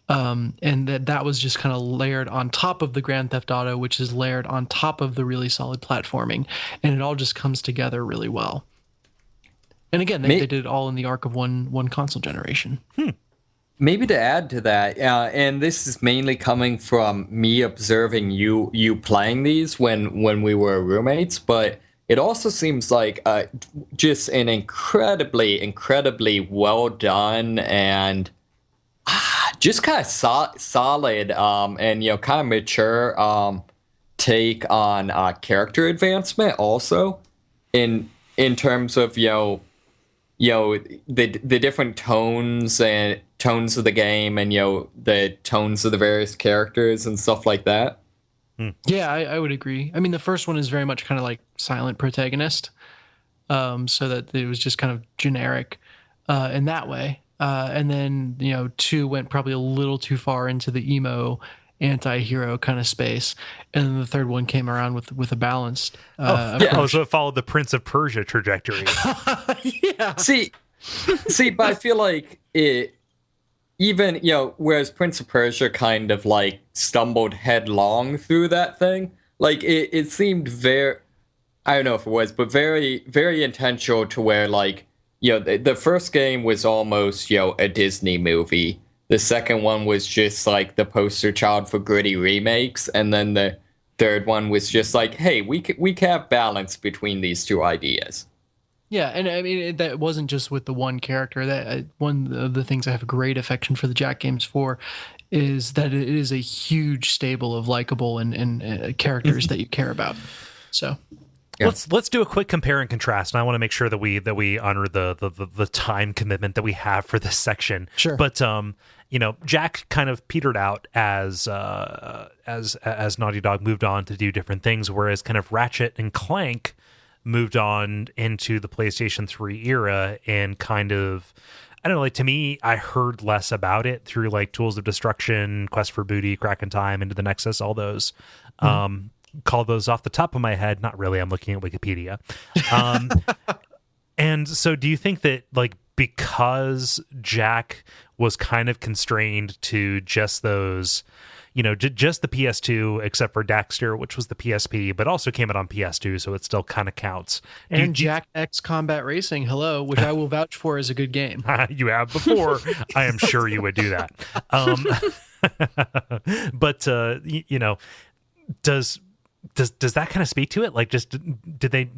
And that was just kind of layered on top of the Grand Theft Auto, which is layered on top of the really solid platforming, and it all just comes together really well. And again, they did it all in the arc of one console generation. Maybe to add to that, and this is mainly coming from me observing you playing these when we were roommates, but it also seems like just an incredibly well done and just kind of solid and kind of mature take on character advancement also in terms of the different tones of the game and the tones of the various characters and stuff like that. Yeah, I would agree. I mean, the first one is very much kind of like silent protagonist, so that it was just kind of generic in that way. And then 2 went probably a little too far into the emo anti-hero kind of space, and then the third one came around with a balanced so it followed the Prince of Persia trajectory. Yeah. See, but I feel like it even whereas Prince of Persia kind of like stumbled headlong through that thing, like it seemed very, I don't know if it was, but very, very intentional to where like the first game was almost a Disney movie. The second one was just like the poster child for gritty remakes, and then the third one was just like, hey, we can have balance between these two ideas. Yeah, and I mean that wasn't just with the one character. That one of the things I have a great affection for the Jack games for is that it is a huge stable of likable and characters that you care about. So yeah. Let's do a quick compare and contrast, and I want to make sure that we honor the time commitment that we have for this section. Sure, but Jack kind of petered out as Naughty Dog moved on to do different things, whereas kind of Ratchet and Clank moved on into the PlayStation 3 era and kind of, I don't know, like to me, I heard less about it through like Tools of Destruction, Quest for Booty, Crack in Time, Into the Nexus, all those. Call those off the top of my head. Not really. I'm looking at Wikipedia. And so do you think that like because Jack was kind of constrained to just those, just the PS2, except for Daxter, which was the PSP, but also came out on PS2, so it still kind of counts. And Jack X Combat Racing, hello, which I will vouch for as a good game. You have before. I am sure you would do that. But does that kind of speak to it? Like, just did they?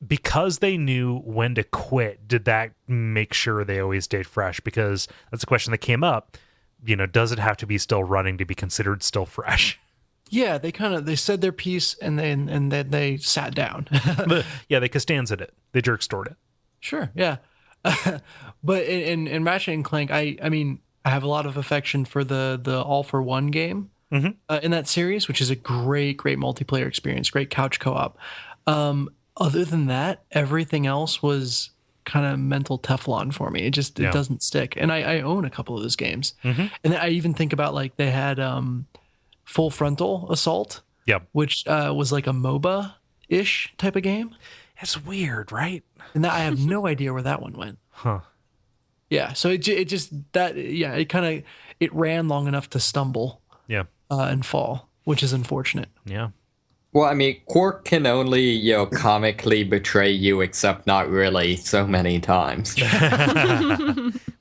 Because they knew when to quit, did that make sure they always stayed fresh? Because that's a question that came up. does it have to be still running to be considered still fresh? Yeah, they said their piece and then they sat down. Yeah, they Costanza'd it. They jerk stored it. Sure, yeah. But in Ratchet and Clank, I mean, I have a lot of affection for the All for One game in that series, which is a great multiplayer experience, great couch co-op. Other than that, everything else was kind of mental Teflon for me. It doesn't stick. And I own a couple of those games. And I even think about like they had Full Frontal Assault, which was like a MOBA-ish type of game. It's weird, right? And I have no idea where that one went. Huh. Yeah, so it ran long enough to stumble. Yeah. And fall, which is unfortunate. Yeah. Well, I mean, Quark can only, comically betray you, except not really, so many times.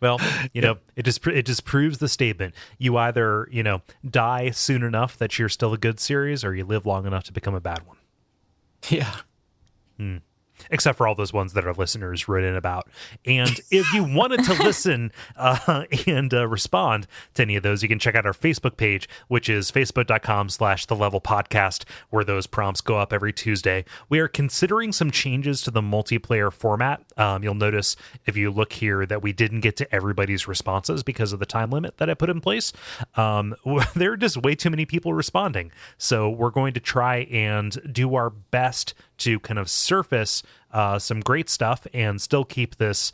Well, it just proves the statement. You either, die soon enough that you're still a good series, or you live long enough to become a bad one. Yeah. Except for all those ones that our listeners wrote in about. And if you wanted to listen and respond to any of those, you can check out our Facebook page, which is facebook.com/thelevelpodcast, where those prompts go up every Tuesday. We are considering some changes to the multiplayer format. You'll notice if you look here that we didn't get to everybody's responses because of the time limit that I put in place. There are just way too many people responding. So we're going to try and do our best to kind of surface some great stuff and still keep this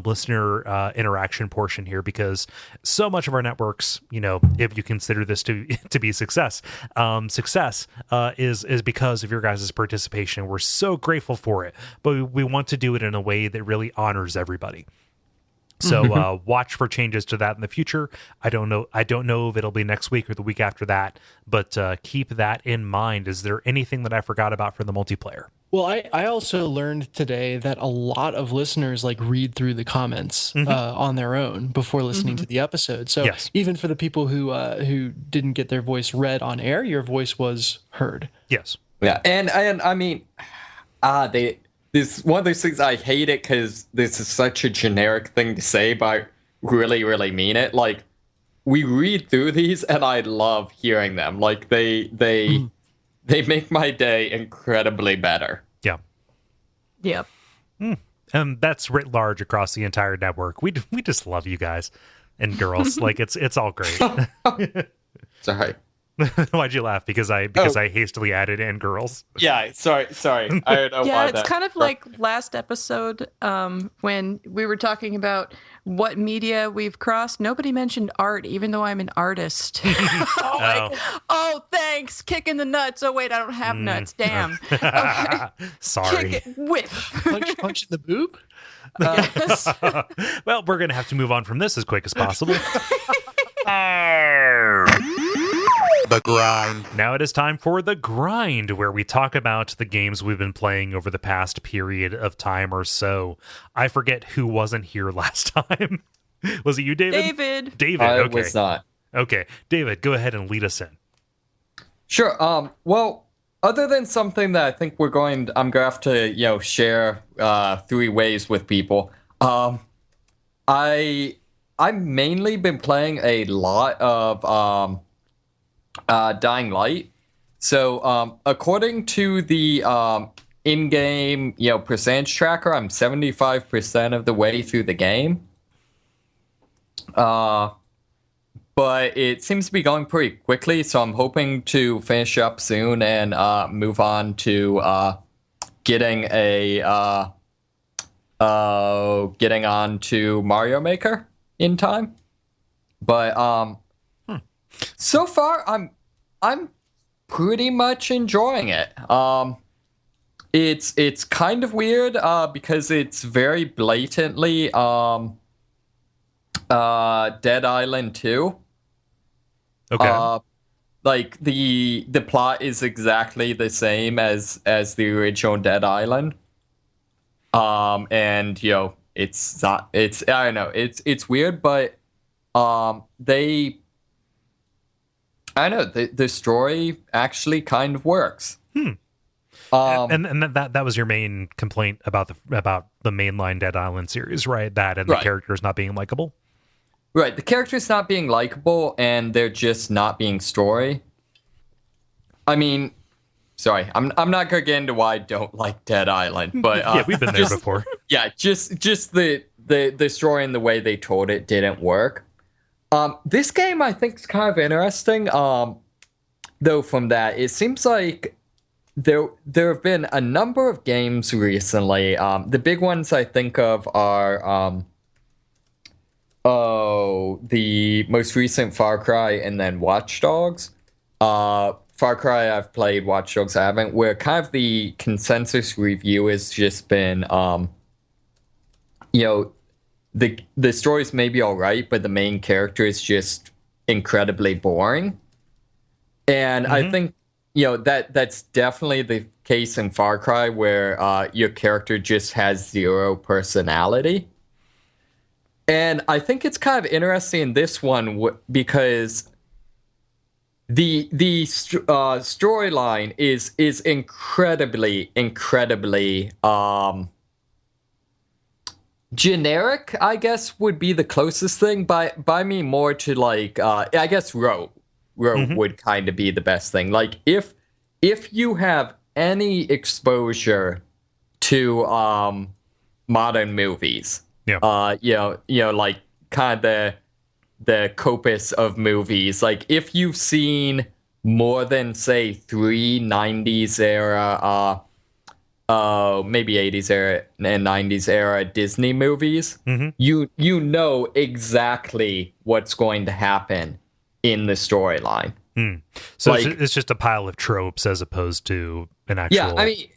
listener interaction portion here, because so much of our networks, if you consider this to be success is because of your guys' participation. We're so grateful for it, but we want to do it in a way that really honors everybody. So watch for changes to that in the future. I don't know if it'll be next week or the week after that, but keep that in mind. Is there anything that I forgot about for the multiplayer? Well, I also learned today that a lot of listeners read through the comments on their own before listening to the episode. So even for the people who didn't get their voice read on air, your voice was heard. Yes. Yeah, and I mean, this one of those things I hate it because this is such a generic thing to say, but I really, really mean it. Like, we read through these, and I love hearing them. Like, they make my day incredibly better. Yeah. Yep. And that's writ large across the entire network. We just love you guys and girls. It's all great. Sorry. Why'd you laugh? Because I hastily added in girls. Yeah, sorry. I don't know why it's kind of like last episode when we were talking about what media we've crossed. Nobody mentioned art, even though I'm an artist. Oh, thanks. Kicking the nuts. Oh, wait, I don't have nuts. Damn. Okay. Sorry. Kick it. Whiff. Punch in the boob? Yes. Well, we're going to have to move on from this as quick as possible. The grind. Now it is time for The Grind, where we talk about the games we've been playing over the past period of time or so. I forget who wasn't here last time. Was it you, David? David, I okay. was not. Okay, David, go ahead and lead us in. Sure. Well, other than something that I think I'm going to have to, share 3 ways with people. I've mainly been playing a lot of Dying Light. So, according to the in-game, percentage tracker, I'm 75% of the way through the game. But it seems to be going pretty quickly, so I'm hoping to finish up soon and move on to getting on to Mario Maker in time. But so far I'm pretty much enjoying it. It's kind of weird because it's very blatantly Dead Island 2. Okay. Like the plot is exactly the same as the original Dead Island. And it's not, it's, I don't know, it's weird, but the story actually kind of works. And that was your main complaint about the mainline Dead Island series, right? That and the characters not being likable. Right, the characters not being likable and they're just not being story. I mean, sorry, I'm not gonna get into why I don't like Dead Island, but Yeah, we've been there before. yeah, just the story and the way they told it didn't work. This game I think is kind of interesting. Though from that, it seems like there have been a number of games recently. The big ones I think of are the most recent Far Cry and then Watch Dogs. Far Cry I've played, Watch Dogs I haven't, where kind of the consensus review has just been, the story's maybe all right, but the main character is just incredibly boring. And I think, that's definitely the case in Far Cry, where your character just has zero personality. And I think it's kind of interesting in this one because the storyline is incredibly generic, I guess, would be the closest thing. By me more to like I guess Rogue would kind of be the best thing. Like if you have any exposure to modern movies, like kind of the corpus of movies. Like if you've seen more than say 3 90s era, maybe 80s era and 90s era Disney movies, you know exactly what's going to happen in the storyline. So like, it's just a pile of tropes as opposed to an actual. Yeah, I mean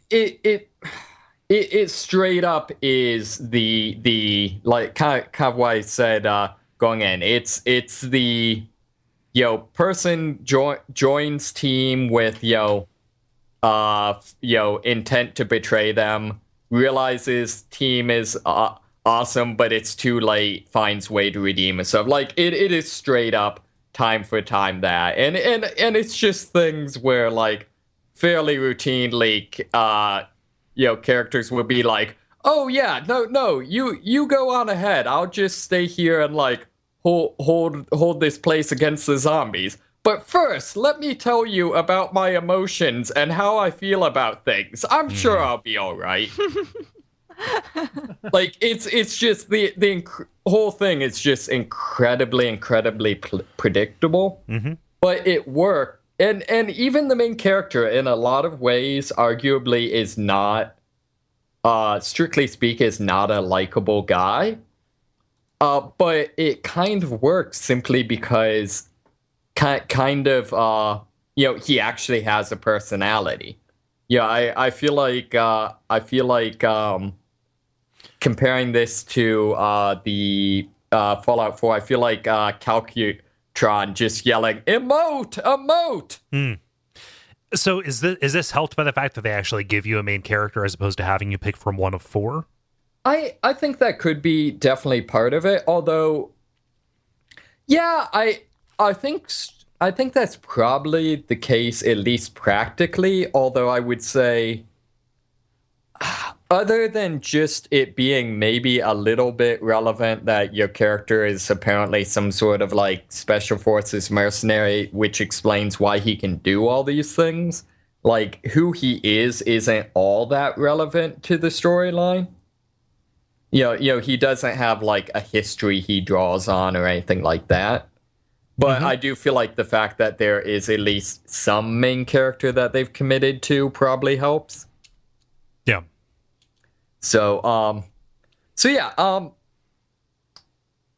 it straight up is the like kind of what I said going in. It's the person joins team with intent to betray them, realizes team is awesome, but it's too late, finds way to redeem itself. Like it is straight up time for time that, and it's just things where like fairly routinely characters would be like, oh yeah, no, you go on ahead, I'll just stay here and like hold this place against the zombies. But first, let me tell you about my emotions and how I feel about things. I'm sure I'll be all right. Like it's just the whole thing is just incredibly predictable, but it worked. And even the main character, in a lot of ways, arguably is not, strictly speaking, is not a likable guy. But it kind of works simply because he actually has a personality. Yeah, I feel like comparing this to the Fallout 4, I feel like Calcutron just yelling emote. So is this helped by the fact that they actually give you a main character as opposed to having you pick from one of 4? I think that could be definitely part of it. Although, yeah, I think that's probably the case, at least practically. Although I would say, other than just it being maybe a little bit relevant that your character is apparently some sort of like special forces mercenary, which explains why he can do all these things, like who he is isn't all that relevant to the storyline. He doesn't have like a history he draws on or anything like that. But I do feel like the fact that there is at least some main character that they've committed to probably helps. Yeah. So yeah,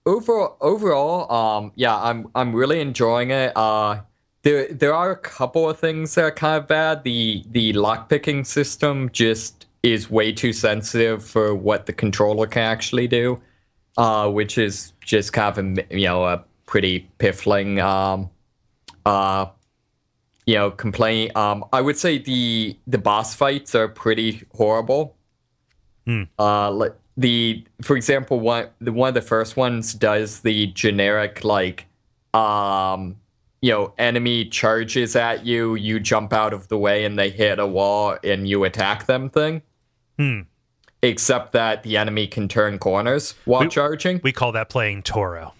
overall, yeah, I'm really enjoying it. There are a couple of things that are kind of bad. The lockpicking system just is way too sensitive for what the controller can actually do, which is just kind of a pretty piffling complaint. I would say the boss fights are pretty horrible. For example, one of the first ones does the generic like enemy charges at you, you jump out of the way and they hit a wall and you attack them thing. Except that the enemy can turn corners while charging. We call that playing Toro.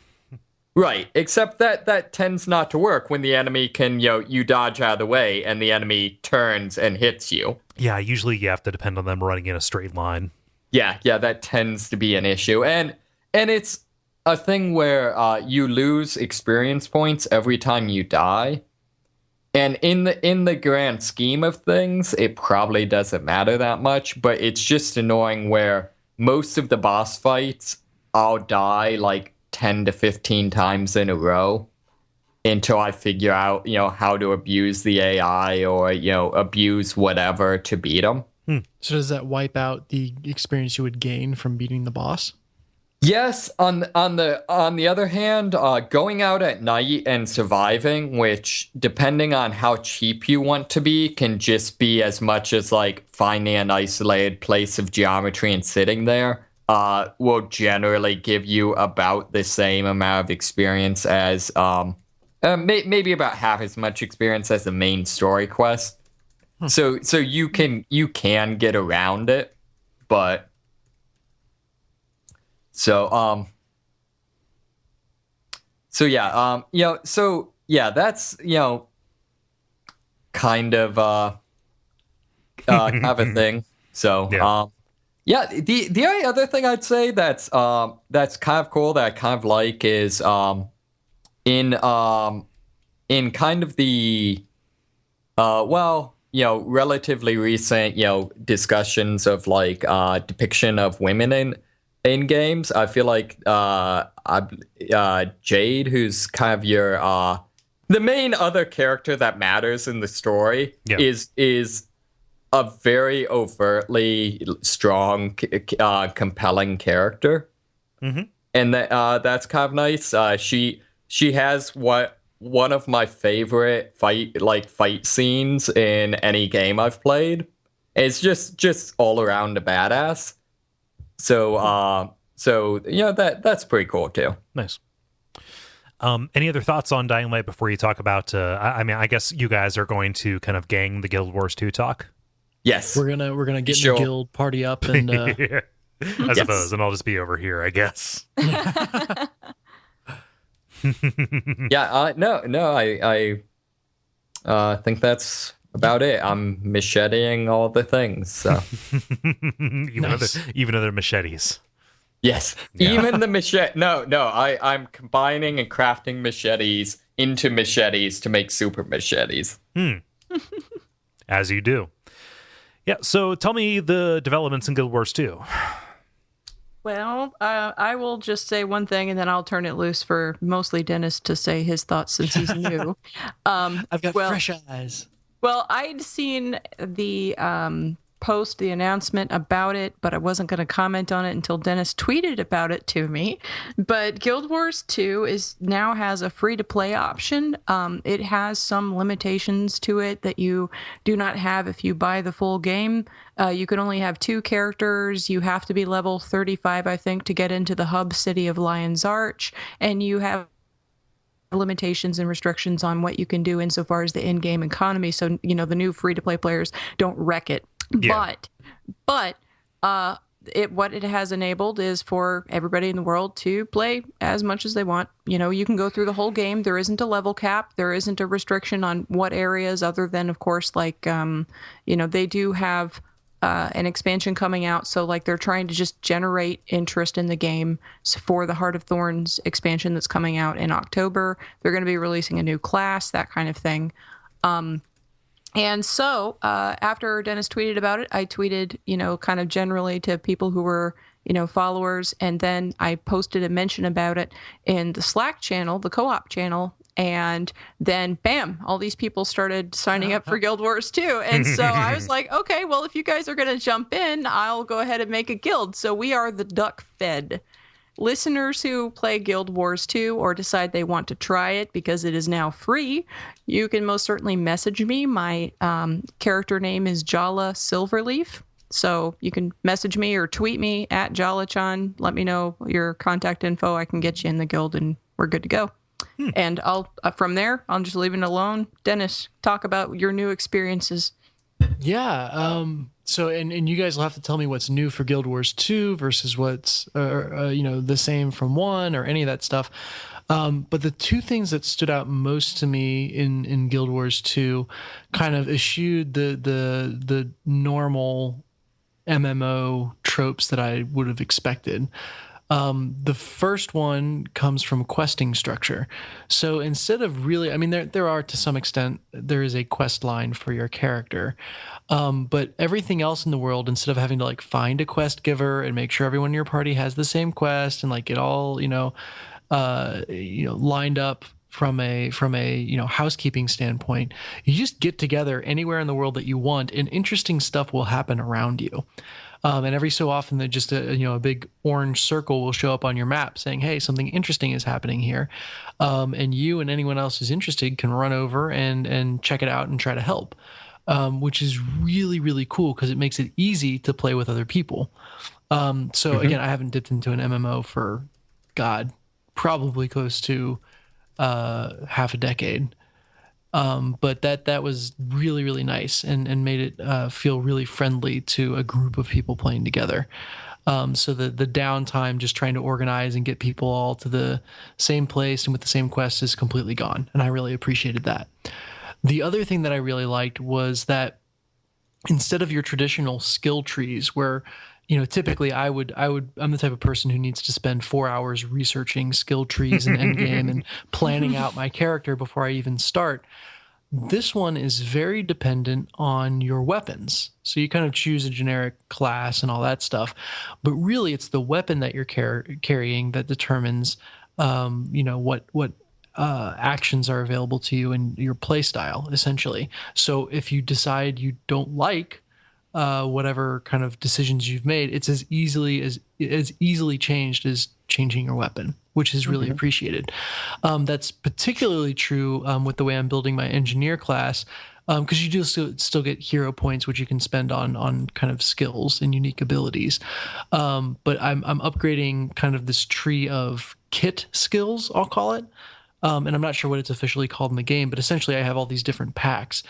Right, except that tends not to work when the enemy can, you dodge out of the way and the enemy turns and hits you. Yeah, usually you have to depend on them running in a straight line. Yeah, that tends to be an issue. And it's a thing where you lose experience points every time you die. And in the grand scheme of things, it probably doesn't matter that much, but it's just annoying where most of the boss fights, I'll die like 10 to 15 times in a row until I figure out, how to abuse the AI or, abuse whatever to beat them. So does that wipe out the experience you would gain from beating the boss? Yes. On the other hand, going out at night and surviving, which depending on how cheap you want to be, can just be as much as like finding an isolated place of geometry and sitting there, will generally give you about the same amount of experience as maybe about half as much experience as the main story quest. So you can get around it, but so that's kind of kind of a thing. So the only other thing I'd say that's kind of cool that I kind of like is in kind of the relatively recent discussions of like depiction of women in games. I feel like Jade, who's kind of your the main other character that matters in the story, is a very overtly strong, compelling character, and that's kind of nice. She has one of my favorite fight scenes in any game I've played. It's just all around a badass. So that's pretty cool too. Nice. Any other thoughts on Dying Light before you talk about? I guess you guys are going to kind of gang the Guild Wars 2 talk. Yes, we're gonna get in the guild, party up, and I suppose, and I'll just be over here, I guess. I think that's about it. I'm macheting all the things. So. even other machetes. Yes, even the machete. No, I'm combining and crafting machetes into machetes to make super machetes. As you do. Yeah, so tell me the developments in Guild Wars 2. Well, I will just say one thing, and then I'll turn it loose for mostly Dennis to say his thoughts since he's new. I've got fresh eyes. Well, I'd seen the post, the announcement about it, but I wasn't going to comment on it until Dennis tweeted about it to me. But Guild Wars 2 now has a free-to-play option. It has some limitations to it that you do not have if you buy the full game. You can only have 2 characters. You have to be level 35, I think, to get into the hub city of Lion's Arch. And you have limitations and restrictions on what you can do insofar as the in-game economy. So, the new free-to-play players don't wreck it. Yeah. But what it has enabled is for everybody in the world to play as much as they want. You can go through the whole game. There isn't a level cap. There isn't a restriction on what areas, other than, of course, they do have an expansion coming out. So, they're trying to just generate interest in the game for the Heart of Thorns expansion that's coming out in October. They're going to be releasing a new class, that kind of thing. And so after Dennis tweeted about it, I tweeted, kind of generally to people who were, followers. And then I posted a mention about it in the Slack channel, the co-op channel. And then, bam, all these people started signing up for Guild Wars 2. And so I was like, okay, well, if you guys are going to jump in, I'll go ahead and make a guild. So we are the Duckfed. Listeners who play Guild Wars 2 or decide they want to try it because it is now free, you can most certainly message me. My character name is Jala Silverleaf. So you can message me or tweet me at Jala-chan. Let me know your contact info. I can get you in the guild and we're good to go. And I'll from there, I'll just leave it alone. Dennis, talk about your new experiences. Yeah. So, and you guys will have to tell me what's new for Guild Wars 2 versus what's, the same from 1 or any of that stuff. But the two things that stood out most to me in Guild Wars 2 kind of eschewed the normal MMO tropes that I would have expected. The first one comes from questing structure. So instead of really, I mean, there are to some extent, there is a quest line for your character. But everything else in the world, instead of having to like find a quest giver and make sure everyone in your party has the same quest and like get all, lined up from a housekeeping standpoint, you just get together anywhere in the world that you want and interesting stuff will happen around you. And every so often, just a big orange circle will show up on your map saying, "Hey, something interesting is happening here," and you and anyone else who's interested can run over and check it out and try to help, which is really really cool because it makes it easy to play with other people. Again, I haven't dipped into an MMO for, God, probably close to half a decade. But that was really, really nice and made it feel really friendly to a group of people playing together. So the downtime just trying to organize and get people all to the same place and with the same quest is completely gone. And I really appreciated that. The other thing that I really liked was that instead of your traditional skill trees where typically I'm the type of person who needs to spend 4 hours researching skill trees and endgame and planning out my character before I even start. This one is very dependent on your weapons. So you kind of choose a generic class and all that stuff, but really it's the weapon that you're carrying that determines, what actions are available to you and your play style, essentially. So if you decide you don't like whatever kind of decisions you've made, it's as easily changed as changing your weapon, which is really appreciated. That's particularly true with the way I'm building my engineer class, because you do still get hero points, which you can spend on kind of skills and unique abilities. But I'm upgrading kind of this tree of kit skills, I'll call it. And I'm not sure what it's officially called in the game, but essentially I have all these different packs.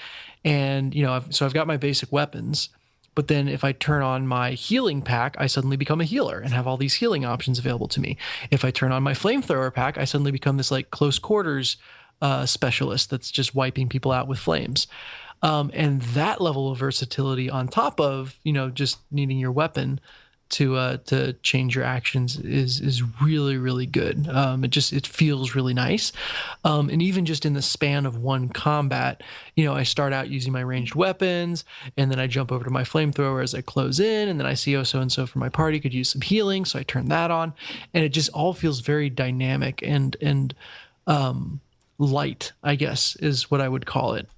And, I've got my basic weapons. But then if I turn on my healing pack, I suddenly become a healer and have all these healing options available to me. If I turn on my flamethrower pack, I suddenly become this like close quarters specialist that's just wiping people out with flames. And that level of versatility on top of, just needing your weapon to change your actions is really, really good. It feels really nice. And even just in the span of one combat, I start out using my ranged weapons and then I jump over to my flamethrower as I close in, and then I see, so-and-so from my party could use some healing. So I turn that on, and it just all feels very dynamic and light, I guess is what I would call it.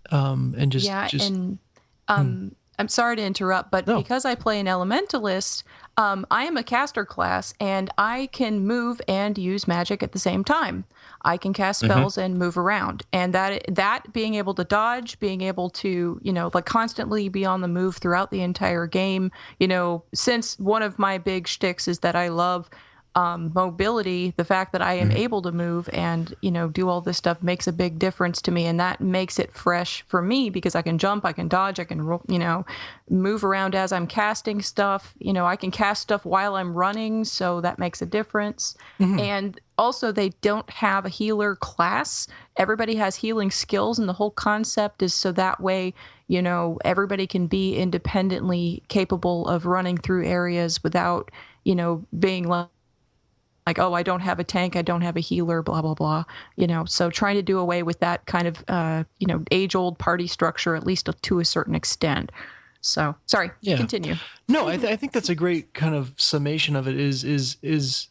I'm sorry to interrupt, but No. because I play an elementalist, I am a caster class, and I can move and use magic at the same time. I can cast spells and move around, and that being able to dodge, being able to constantly be on the move throughout the entire game. Since one of my big shticks is that I love mobility, the fact that I am able to move and do all this stuff makes a big difference to me, and that makes it fresh for me because I can jump, I can dodge, I can move around as I'm casting stuff. I can cast stuff while I'm running, so that makes a difference. And also, they don't have a healer class. Everybody has healing skills, and the whole concept is so that way everybody can be independently capable of running through areas without being like, oh, I don't have a tank, I don't have a healer, blah, blah, blah. So trying to do away with that kind of, age-old party structure, at least to a certain extent. So, sorry, continue. No, I think that's a great kind of summation of it is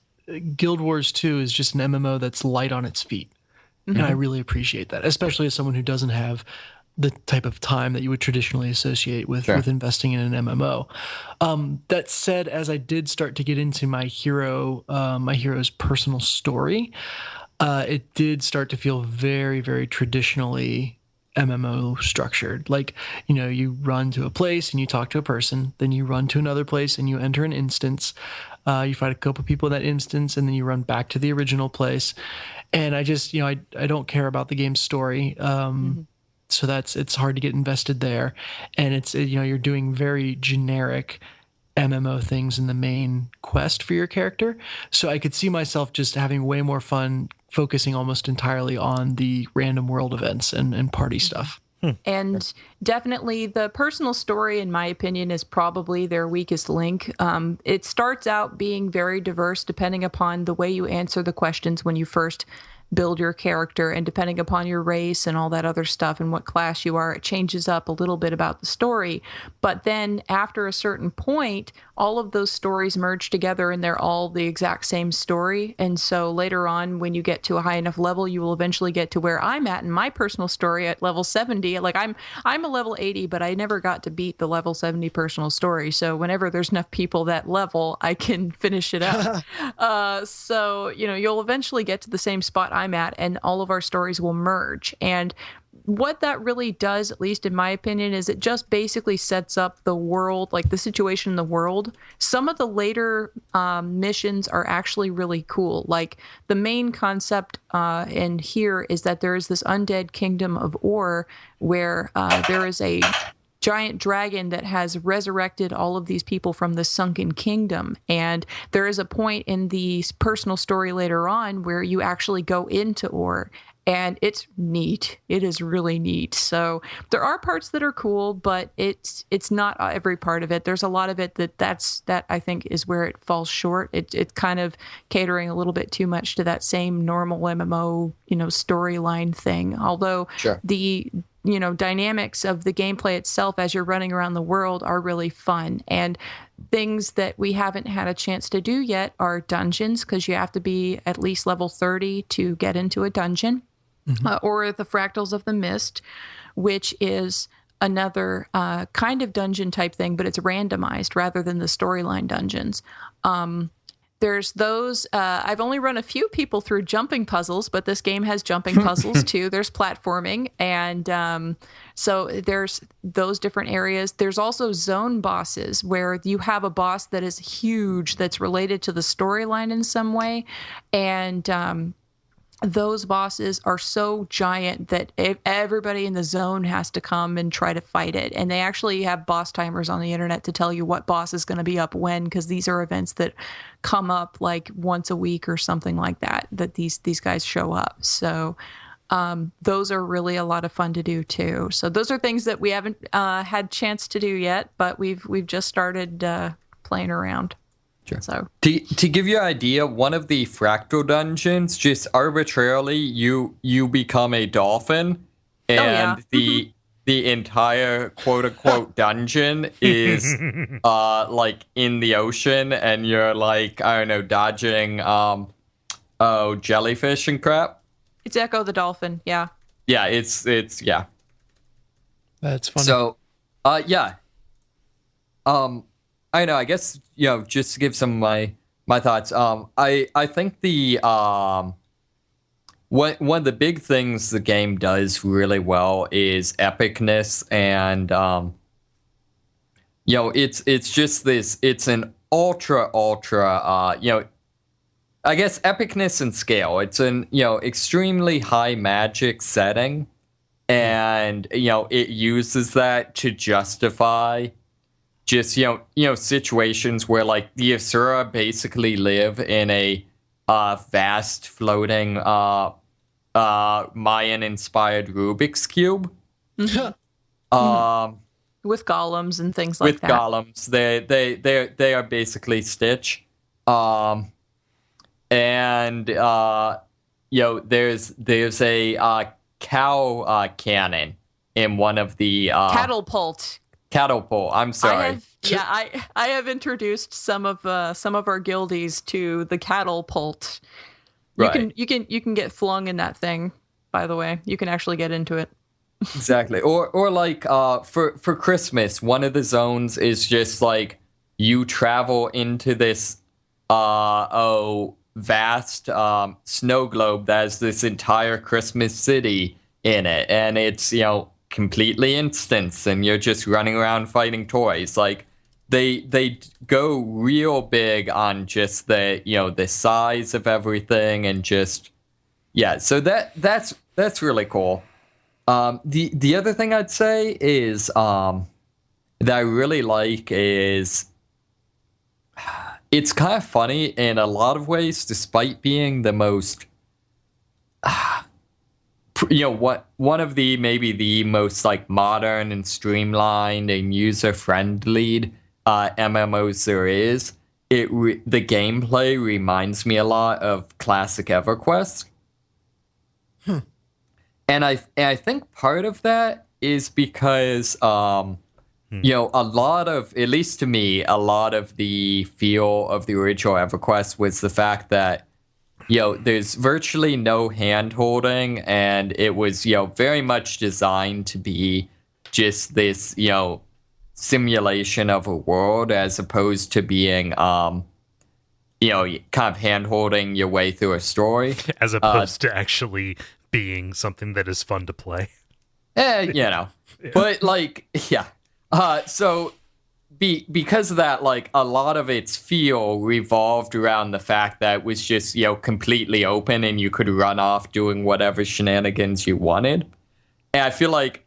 Guild Wars 2 is just an MMO that's light on its feet. And I really appreciate that, especially as someone who doesn't have the type of time that you would traditionally associate with investing in an MMO. That said, as I did start to get into my hero's personal story, it did start to feel very, very traditionally MMO structured. Like, you run to a place and you talk to a person, then you run to another place and you enter an instance. You fight a couple people in that instance, and then you run back to the original place. And I just, I don't care about the game's story. so it's hard to get invested there, and you're doing very generic MMO things in the main quest for your character. So I could see myself just having way more fun focusing almost entirely on the random world events and party stuff. And definitely the personal story, in my opinion, is probably their weakest link. It starts out being very diverse depending upon the way you answer the questions when you first build your character, and depending upon your race and all that other stuff and what class you are, it changes up a little bit about the story. But then after a certain point, all of those stories merge together and they're all the exact same story. And so later on, when you get to a high enough level, you will eventually get to where I'm at in my personal story at level 70. Like I'm a level 80, but I never got to beat the level 70 personal story. So whenever there's enough people that level, I can finish it up. So, you'll eventually get to the same spot I'm at, and all of our stories will merge. And what that really does, at least in my opinion, is it just basically sets up the world, like the situation in the world. Some of the later missions are actually really cool. Like the main concept in here is that there is this undead kingdom of Ur where there is a giant dragon that has resurrected all of these people from the sunken kingdom. And there is a point in the personal story later on where you actually go into Ur, and it's neat. It is really neat. So there are parts that are cool, but it's not every part of it. There's a lot of it that I think is where it falls short. It's kind of catering a little bit too much to that same normal MMO, storyline thing. Although Sure. the dynamics of the gameplay itself as you're running around the world are really fun. And things that we haven't had a chance to do yet are dungeons, because you have to be at least level 30 to get into a dungeon. Or the Fractals of the Mist, which is another kind of dungeon type thing, but it's randomized rather than the storyline dungeons. There's those. I've only run a few people through jumping puzzles, but this game has jumping puzzles too. There's platforming, and so there's those different areas. There's also zone bosses where you have a boss that is huge that's related to the storyline in some way, and those bosses are so giant that everybody in the zone has to come and try to fight it. And they actually have boss timers on the internet to tell you what boss is going to be up when, because these are events that come up like once a week or something like that these guys show up. So those are really a lot of fun to do too. So those are things that we haven't had chance to do yet, but we've just started playing around. Sure. So to give you an idea, one of the fractal dungeons, just arbitrarily, you become a dolphin, and the entire quote unquote dungeon is like in the ocean, and you're like, I don't know, dodging jellyfish and crap. it's Echo the Dolphin. Yeah. Yeah, it's yeah. That's funny. So, yeah. I know. I guess just to give some of my thoughts. I think the one of the big things the game does really well is epicness, and it's just this. It's an ultra. I guess epicness and scale. It's an extremely high magic setting, and it uses that to justify just situations where like the Asura basically live in a vast floating Mayan inspired Rubik's cube. Mm-hmm. With golems and things like that. With golems, they are basically Stitch. And there's a cow cannon in one of the Catapult. I'm sorry. I have introduced some of our guildies to the catapult. You can get flung in that thing. By the way, you can actually get into it. Exactly. Or like for Christmas, one of the zones is just like you travel into this vast snow globe that has this entire Christmas city in it, and it's completely instanced, and you're just running around fighting toys. Like they go real big on just the the size of everything, and just so that's really cool. The other thing I'd say is that I really like is it's kind of funny in a lot of ways, despite being the most, one of the maybe the most like modern and streamlined and user friendly MMOs there is. The gameplay reminds me a lot of classic EverQuest. And I think part of that is because, a lot of, at least to me, a lot of the feel of the original EverQuest was the fact that, there's virtually no hand-holding, and it was, very much designed to be just this, simulation of a world as opposed to being, kind of hand-holding your way through a story. As opposed to actually being something that is fun to play. Yeah. But like, yeah. So because of that, like a lot of its feel revolved around the fact that it was just, completely open and you could run off doing whatever shenanigans you wanted. And I feel like,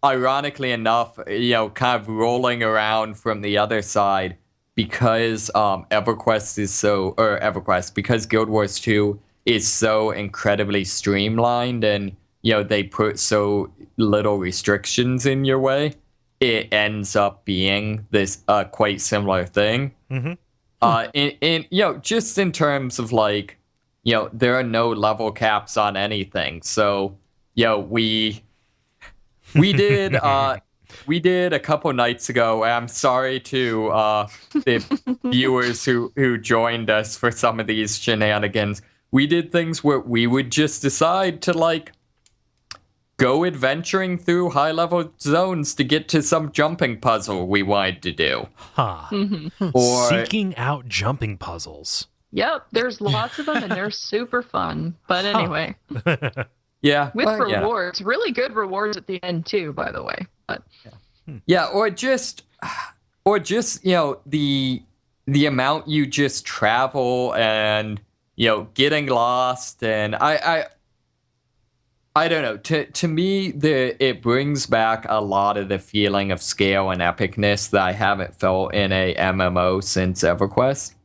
ironically enough, kind of rolling around from the other side because because Guild Wars 2 is so incredibly streamlined and, they put so little restrictions in your way, it ends up being this quite similar thing. Just in terms of like, there are no level caps on anything. So, we did we did a couple nights ago. I'm sorry to the viewers who joined us for some of these shenanigans. We did things where we would just decide to like go adventuring through high level zones to get to some jumping puzzle we wanted to do. Or seeking out jumping puzzles. Yep, there's lots of them and they're super fun. But anyway. Yeah. With rewards. Yeah. Really good rewards at the end too, by the way. But yeah, or just the amount you just travel and getting lost, and I don't know. To me, it brings back a lot of the feeling of scale and epicness that I haven't felt in a MMO since EverQuest.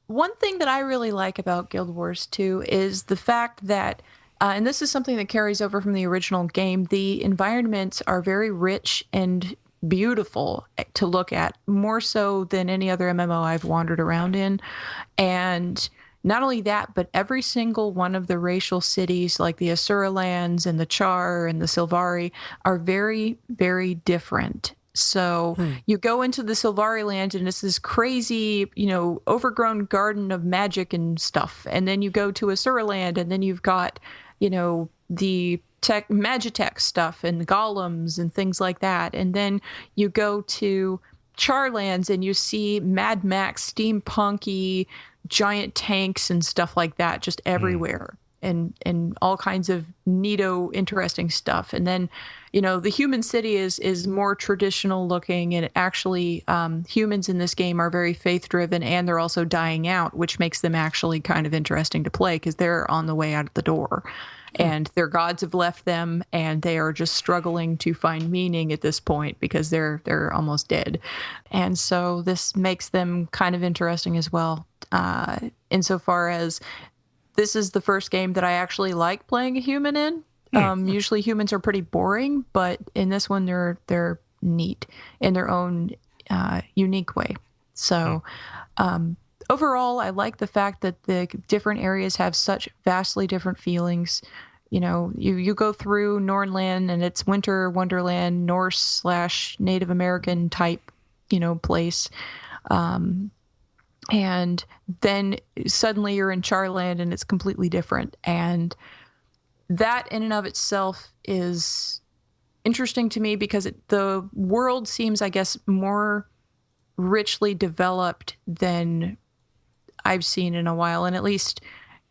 One thing that I really like about Guild Wars 2 is the fact that, and this is something that carries over from the original game, the environments are very rich and beautiful to look at, more so than any other MMO I've wandered around in. And not only that, but every single one of the racial cities, like the Asura lands and the Char and the Sylvari, are very, very different. So you go into the Sylvari land and it's this crazy, overgrown garden of magic and stuff. And then you go to Asura land and then you've got, the Magitech stuff and golems and things like that. And then you go to Charlands and you see Mad Max steampunky giant tanks and stuff like that just everywhere, and all kinds of neato interesting stuff. And then the human city is more traditional looking, and actually humans in this game are very faith driven, and they're also dying out, which makes them actually kind of interesting to play because they're on the way out of the door. And their gods have left them, and they are just struggling to find meaning at this point because they're almost dead. And so this makes them kind of interesting as well, insofar as this is the first game that I actually like playing a human in. Usually humans are pretty boring, but in this one they're neat in their own unique way. So overall, I like the fact that the different areas have such vastly different feelings. You go through Nornland and it's winter wonderland, Norse/Native American type, place. And then suddenly you're in Charland and it's completely different. And that in and of itself is interesting to me because the world seems, I guess, more richly developed than I've seen in a while. And at least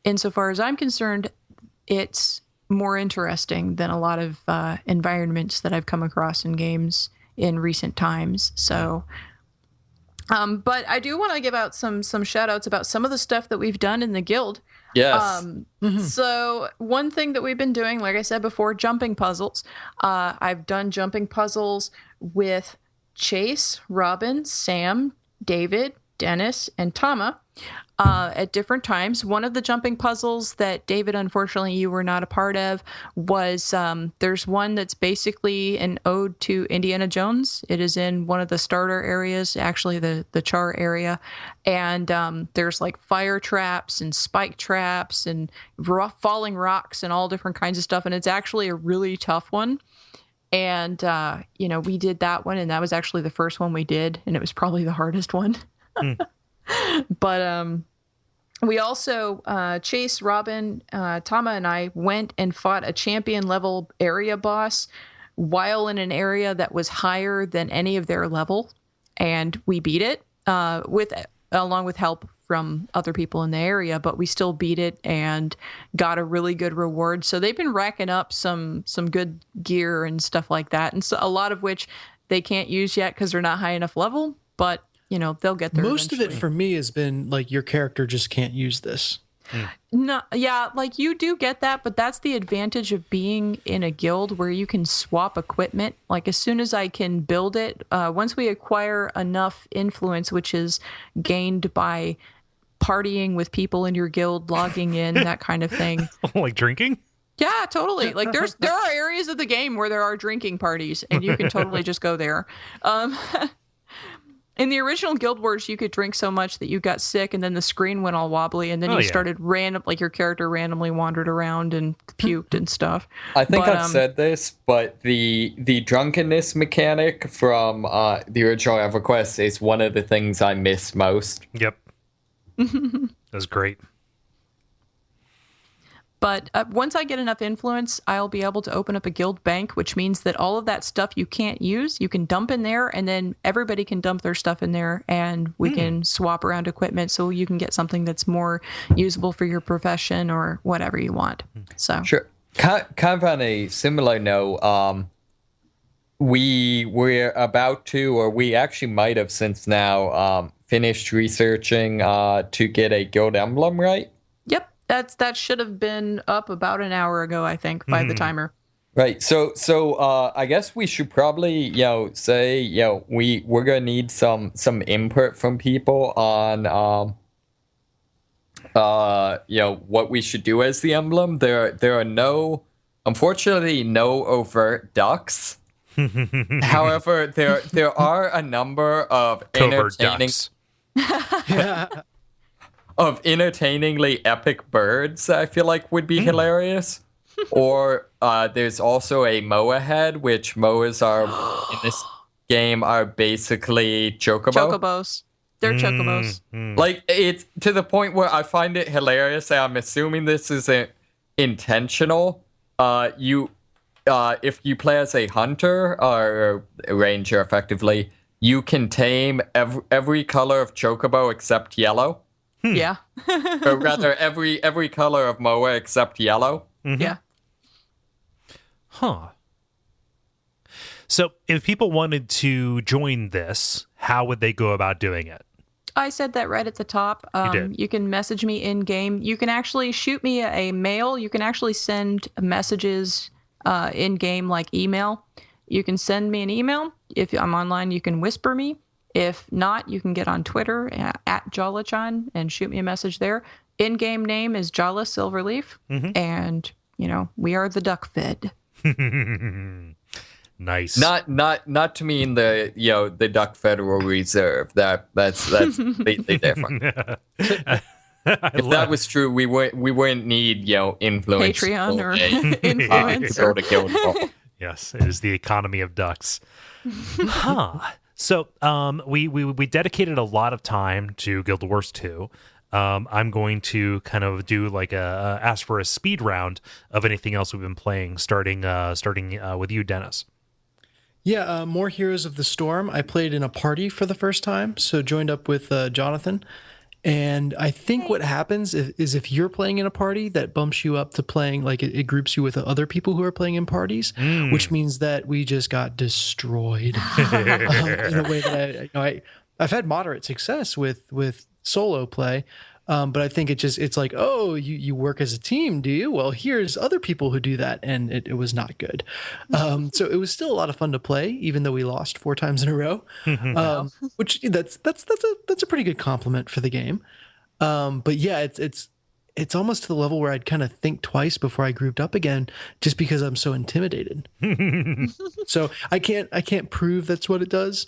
insofar as I'm concerned, it's more interesting than a lot of environments that I've come across in games in recent times. So, but I do want to give out some shout outs about some of the stuff that we've done in the guild. Yes. So one thing that we've been doing, like I said before, jumping puzzles. I've done jumping puzzles with Chase, Robin, Sam, David, Dennis, and Tama at different times. One of the jumping puzzles that David, unfortunately, you were not a part of was there's one that's basically an ode to Indiana Jones. It is in one of the starter areas, actually the char area. And there's like fire traps and spike traps and falling rocks and all different kinds of stuff. And it's actually a really tough one. And, we did that one. And that was actually the first one we did. And it was probably the hardest one. But we also, Chase, Robin, Tama, and I went and fought a champion level area boss while in an area that was higher than any of their level. And we beat it along with help from other people in the area, but we still beat it and got a really good reward. So they've been racking up some good gear and stuff like that. And so a lot of which they can't use yet because they're not high enough level, but they'll get there. Most eventually. of it for me has been like your character just can't use this. No, yeah, like you do get that, but that's the advantage of being in a guild where you can swap equipment. Like as soon as I can build it, once we acquire enough influence, which is gained by partying with people in your guild, logging in, that kind of thing. Like drinking? Yeah, totally. Like there are areas of the game where there are drinking parties, and you can totally just go there. In the original Guild Wars, you could drink so much that you got sick, and then the screen went all wobbly, and then started your character randomly wandered around and puked and stuff. I think I've said this, but the drunkenness mechanic from the original EverQuest is one of the things I miss most. Yep. That's great. But once I get enough influence, I'll be able to open up a guild bank, which means that all of that stuff you can't use, you can dump in there, and then everybody can dump their stuff in there, and we can swap around equipment so you can get something that's more usable for your profession or whatever you want. So sure. Kind of on a similar note, we're about to, or we actually might have since now, finished researching to get a guild emblem, right? Yep. That should have been up about an hour ago, I think, by the timer. Right. So I guess we should probably, say, we're gonna need some input from people on, what we should do as the emblem. There are unfortunately, no overt ducks. However, there are a number of Covert entertaining. ducks. Of entertainingly epic birds I feel like would be hilarious. Or there's also a moa head, which moas are in this game are basically Chocobos. They're chocobos. Like it's to the point where I find it hilarious, and I'm assuming this isn't intentional. If you play as a hunter or a ranger effectively, you can tame every color of chocobo except yellow. Yeah. Or rather, every color of moa except yellow. Yeah. Huh. So, if people wanted to join this, how would they go about doing it? I said that right at the top. You can message me in game. You can actually shoot me a mail. You can actually send messages in game, like email. You can send me an email. If I'm online, you can whisper me. If not, you can get on Twitter at Jalachan and shoot me a message there. In-game name is Jala Silverleaf, and we are the Duckfed. Nice. Not to mean the Duck Federal Reserve. That's completely different. If that was true, we wouldn't need influence. Patreon or influencer. To go to Guild. Yes, it is the economy of ducks. So we dedicated a lot of time to Guild Wars 2. I'm going to kind of do like ask for a speed round of anything else we've been playing, starting with you, Dennis. Yeah, more Heroes of the Storm. I played in a party for the first time, so joined up with Jonathan. And I think what happens is if you're playing in a party, that bumps you up to playing, like it groups you with other people who are playing in parties, which means that we just got destroyed in a way that I've had moderate success with solo play. But I think it's like, oh, you work as a team, do you? Well, here's other people who do that, and it was not good. So it was still a lot of fun to play, even though we lost 4 times in a row. Which that's a pretty good compliment for the game. But yeah, it's almost to the level where I'd kind of think twice before I grouped up again, just because I'm so intimidated. So I can't prove that's what it does,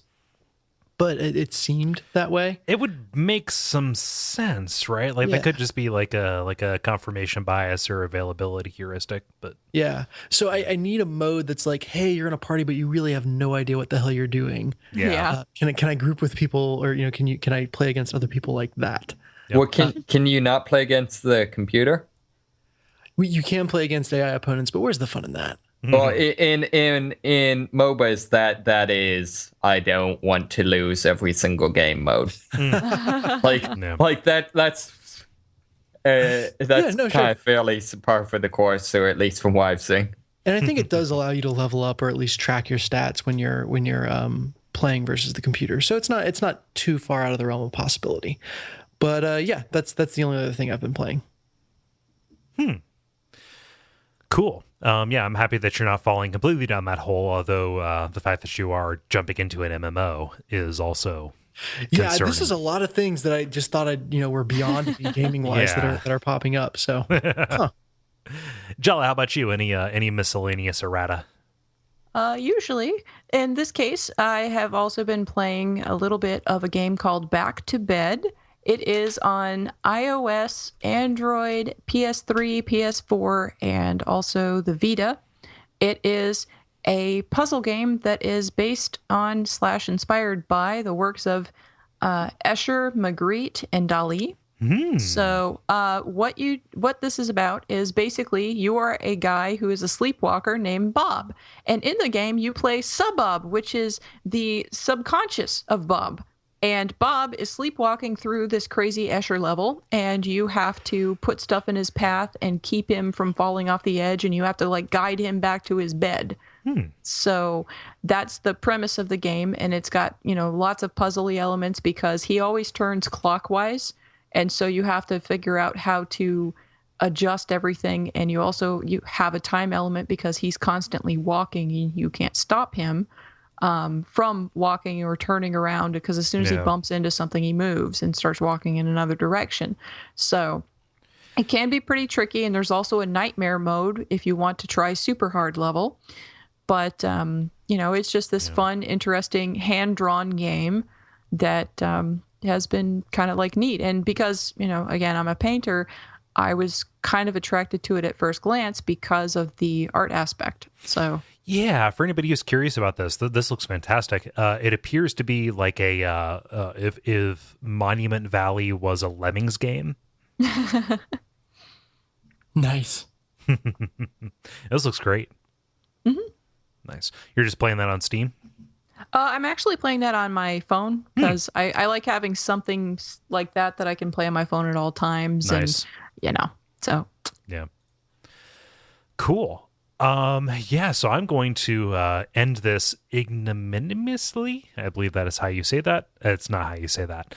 but it seemed that way. It would make some sense, right? Like that could just be like a confirmation bias or availability heuristic, but yeah. So I need a mode that's like, hey, you're in a party, but you really have no idea what the hell you're doing. Yeah. Can I group with people, or can I play against other people like that? Yep. Well, can you not play against the computer? You can play against AI opponents, but where's the fun in that? Well, in MOBAs, that is, I don't want to lose every single game mode. Like that's kind of fairly par for the course, or at least from what I've seen. And I think it does allow you to level up, or at least track your stats when you're playing versus the computer. So it's not too far out of the realm of possibility. But yeah, that's the only other thing I've been playing. Cool. Yeah, I'm happy that you're not falling completely down that hole, although the fact that you are jumping into an MMO is also concerning. This is a lot of things that I just thought were beyond me gaming wise that are popping up. So, Jala, how about you? Any miscellaneous errata? Usually. In this case, I have also been playing a little bit of a game called Back to Bed. It is on iOS, Android, PS3, PS4, and also the Vita. It is a puzzle game that is based on / inspired by the works of Escher, Magritte, and Dali. So what this is about is basically you are a guy who is a sleepwalker named Bob. And in the game, you play Sub-Bob, which is the subconscious of Bob. And Bob is sleepwalking through this crazy Escher level, and you have to put stuff in his path and keep him from falling off the edge, and you have to like guide him back to his bed. So that's the premise of the game, and it's got, lots of puzzly elements because he always turns clockwise, and so you have to figure out how to adjust everything, and you have a time element because he's constantly walking, and you can't stop him from walking or turning around, because as soon as he bumps into something, he moves and starts walking in another direction. So it can be pretty tricky, and there's also a nightmare mode if you want to try super hard level. But, it's just this fun, interesting, hand-drawn game that has been kind of like neat. And because, again, I'm a painter, I was kind of attracted to it at first glance because of the art aspect. So... yeah, for anybody who's curious about this, this looks fantastic. It appears to be like if Monument Valley was a Lemmings game. Nice. This looks great. Nice. You're just playing that on Steam? I'm actually playing that on my phone because I like having something like that I can play on my phone at all times. Nice. And, so. Yeah. Cool. So I'm going to end this ignominiously. I believe that is how you say that. It's not how you say that.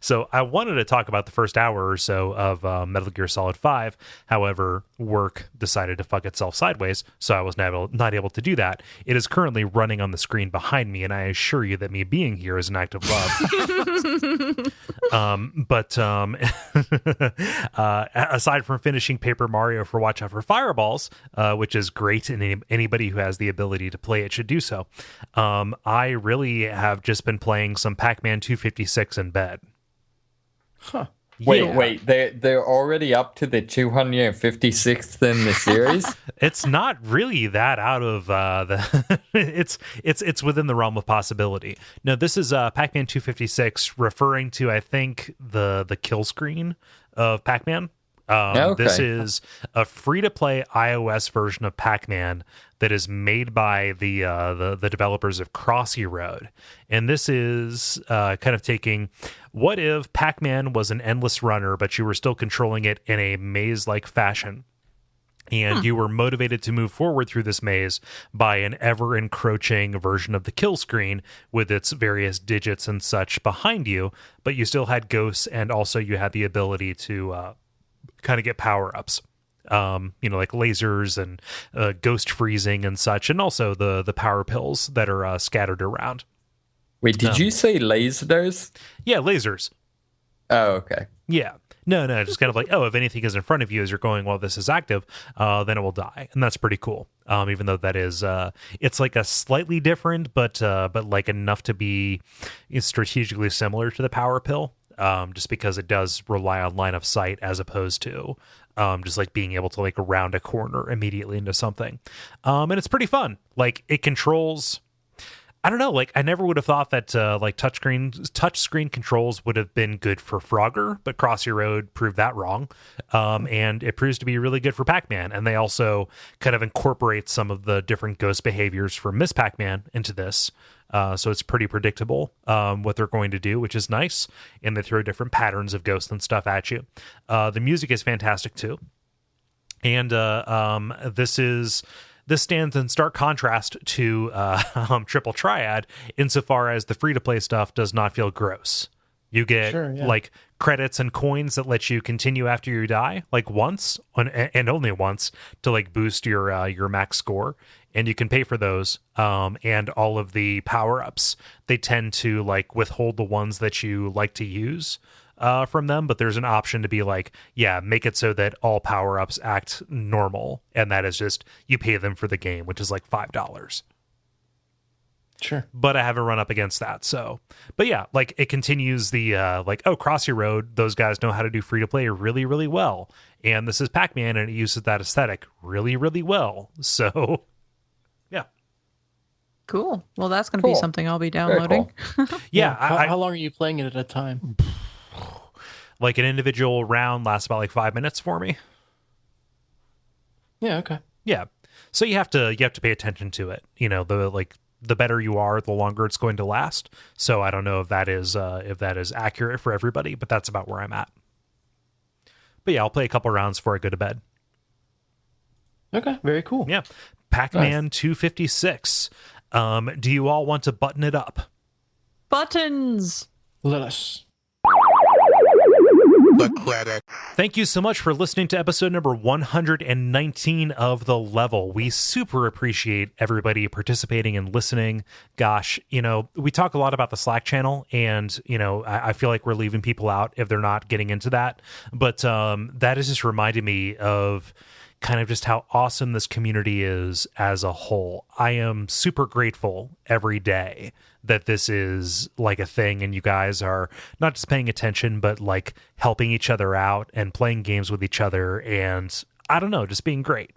So I wanted to talk about the first hour or so of Metal Gear Solid 5. However, work decided to fuck itself sideways, so I was not able to do that. It is currently running on the screen behind me, and I assure you that me being here is an act of love. Aside from finishing Paper Mario for Watch Out for Fireballs, which is great, and anybody who has the ability to play it should do so, I really have just been playing some Pac Man 256 in bed. Huh. Wait, they're already up to the 256th in the series? It's not really that out of the it's within the realm of possibility. No, this is Pac Man 256 referring to, I think, the kill screen of Pac Man. Okay. This is a free-to-play iOS version of Pac Man that is made by the developers of Crossy Road, and this is kind of taking, what if Pac Man was an endless runner, but you were still controlling it in a maze-like fashion? And you were motivated to move forward through this maze by an ever-encroaching version of the kill screen with its various digits and such behind you, but you still had ghosts, and also you had the ability to kind of get power-ups. Like lasers and ghost freezing and such, and also the power pills that are scattered around. Wait, did you say lasers? Yeah, lasers. Oh, okay. Yeah. No, just kind of like, if anything is in front of you as you're going while this is active, then it will die. And that's pretty cool. Even though that is, it's like a slightly different, but like enough to be strategically similar to the power pill, just because it does rely on line of sight as opposed to just like being able to like round a corner immediately into something. And it's pretty fun. Like it controls... I don't know, like I never would have thought that like touchscreen controls would have been good for Frogger, but Crossy Road proved that wrong. And it proves to be really good for Pac Man. And they also kind of incorporate some of the different ghost behaviors from Miss Pac Man into this. So it's pretty predictable what they're going to do, which is nice. And they throw different patterns of ghosts and stuff at you. The music is fantastic too. And this stands in stark contrast to Triple Triad insofar as the free-to-play stuff does not feel gross. You get like credits and coins that let you continue after you die, like once and only once to like boost your max score, and you can pay for those. And all of the power-ups, they tend to like withhold the ones that you like to use from them, but there's an option to be like, make it so that all power-ups act normal, and that is just you pay them for the game, which is like $5. Sure. But I haven't run up against that, so. But yeah, like it continues the Crossy Road, those guys know how to do free-to-play really, really well, and this is Pac-Man, and it uses that aesthetic really, really well, so yeah. Cool. Well, that's going to be something I'll be downloading. Cool. Yeah. How long are you playing it at a time? Like an individual round lasts about like 5 minutes for me. Yeah, okay. Yeah. So you have to pay attention to it. The better you are, the longer it's going to last. So I don't know if that is accurate for everybody, but that's about where I'm at. But yeah, I'll play a couple rounds before I go to bed. Okay, very cool. Yeah. Pac Man 256. Do you all want to button it up? Buttons. Let us. The credit. Thank you so much for listening to episode number 119 of The Level. We super appreciate everybody participating and listening. Gosh, we talk a lot about the Slack channel, and, I feel like we're leaving people out if they're not getting into that. But that has just reminded me of kind of just how awesome this community is as a whole. I am super grateful every day that this is like a thing, and you guys are not just paying attention, but like helping each other out and playing games with each other, and I don't know, just being great.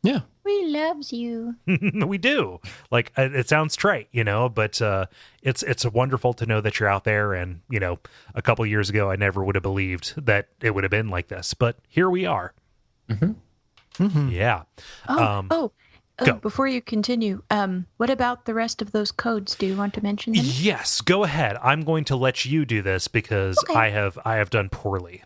Yeah. We loves you. We do. Like, it sounds trite, but it's wonderful to know that you're out there. And, a couple years ago, I never would have believed that it would have been like this, but here we are. Mm-hmm. Mm-hmm. Yeah. Go. Before you continue, what about the rest of those codes? Do you want to mention them? Yes, go ahead. I'm going to let you do this because I have done poorly.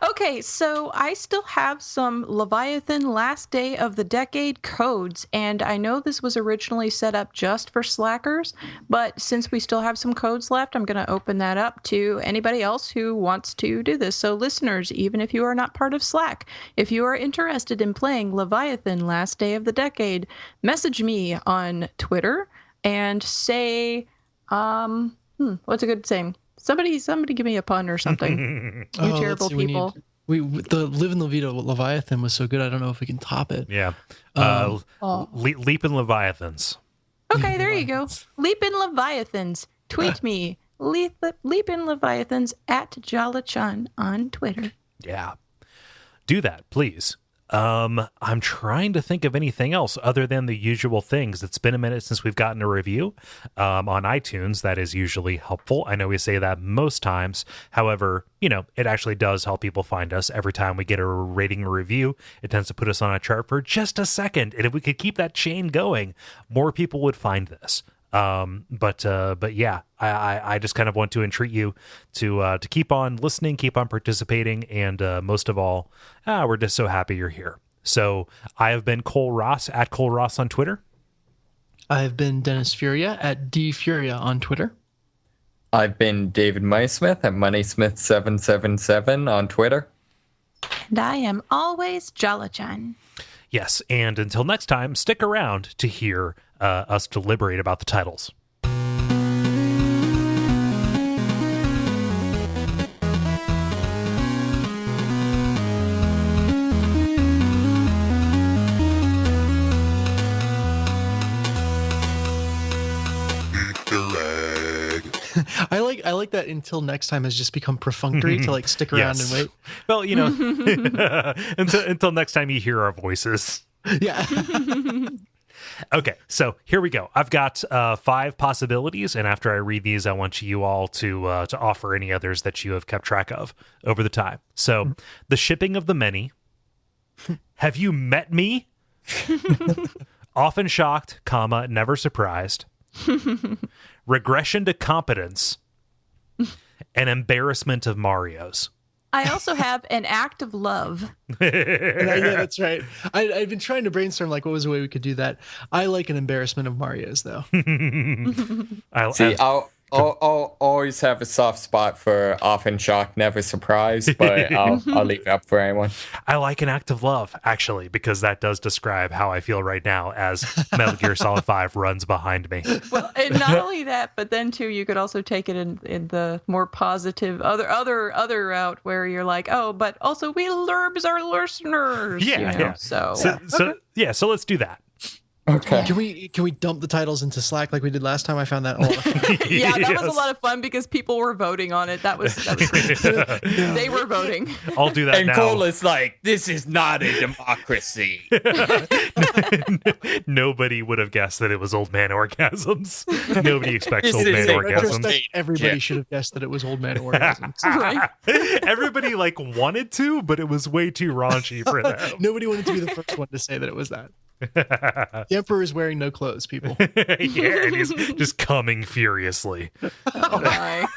Okay, so I still have some Leviathan Last Day of the Decade codes, and I know this was originally set up just for Slackers, but since we still have some codes left, I'm going to open that up to anybody else who wants to do this. So listeners, even if you are not part of Slack, if you are interested in playing Leviathan Last Day of the Decade, message me on Twitter and say, what's a good saying? Somebody give me a pun or something. You terrible people. The Live in Levita Leviathan was so good, I don't know if we can top it. Yeah. Leap in Leviathans. Okay, there you go. Leap in Leviathans. Tweet me. Leap in Leviathans at Jala-chan on Twitter. Yeah. Do that, please. I'm trying to think of anything else other than the usual things. It's been a minute since we've gotten a review on iTunes. That is usually helpful. I know we say that most times. However, it actually does help people find us. Every time we get a rating or review, it tends to put us on a chart for just a second. And if we could keep that chain going, more people would find this. But yeah, I just kind of want to entreat you to keep on listening, keep on participating, and most of all, we're just so happy you're here. So I have been Cole Ross at Cole Ross on Twitter. I've been Dennis Furia at dfuria on Twitter. I've been David Moneysmith at Moneysmith777 on Twitter. And I am always Jala-chan. Yes, and until next time, stick around to hear us deliberate about the titles. I like that until next time has just become perfunctory to like stick around and wait. Well, until next time you hear our voices. Yeah. Okay, so here we go. I've got 5 possibilities, and after I read these, I want you all to offer any others that you have kept track of over the time. So, the shipping of the many. Have you met me? Often shocked, comma, never surprised. Regression to competence. An embarrassment of Mario's. I also have an act of love. Yeah, that's right. I've been trying to brainstorm like what was the way we could do that. I like an embarrassment of Mario's though. I'll always have a soft spot for often shocked, never surprised, but I'll leave it up for anyone. I like an act of love, actually, because that does describe how I feel right now as Metal Gear Solid 5 runs behind me. Well, and not only that, but then too, you could also take it in the more positive other route where you're like, oh, but also we lurbs our listeners. Yeah. So let's do that. Okay. Can we dump the titles into Slack like we did last time? I found that all. Yeah, that was a lot of fun because people were voting on it. That was great. They were voting. I'll do that and now. Cole is like, this is not a democracy. Nobody would have guessed that it was Old Man Orgasms. Nobody expects This Old is Man a Orgasms. Everybody should have guessed that it was Old Man Orgasms. Right? Everybody wanted to, but it was way too raunchy for them. Nobody wanted to be the first one to say that it was that. The Emperor is wearing no clothes, people. Yeah, and he's just coming furiously. Oh my.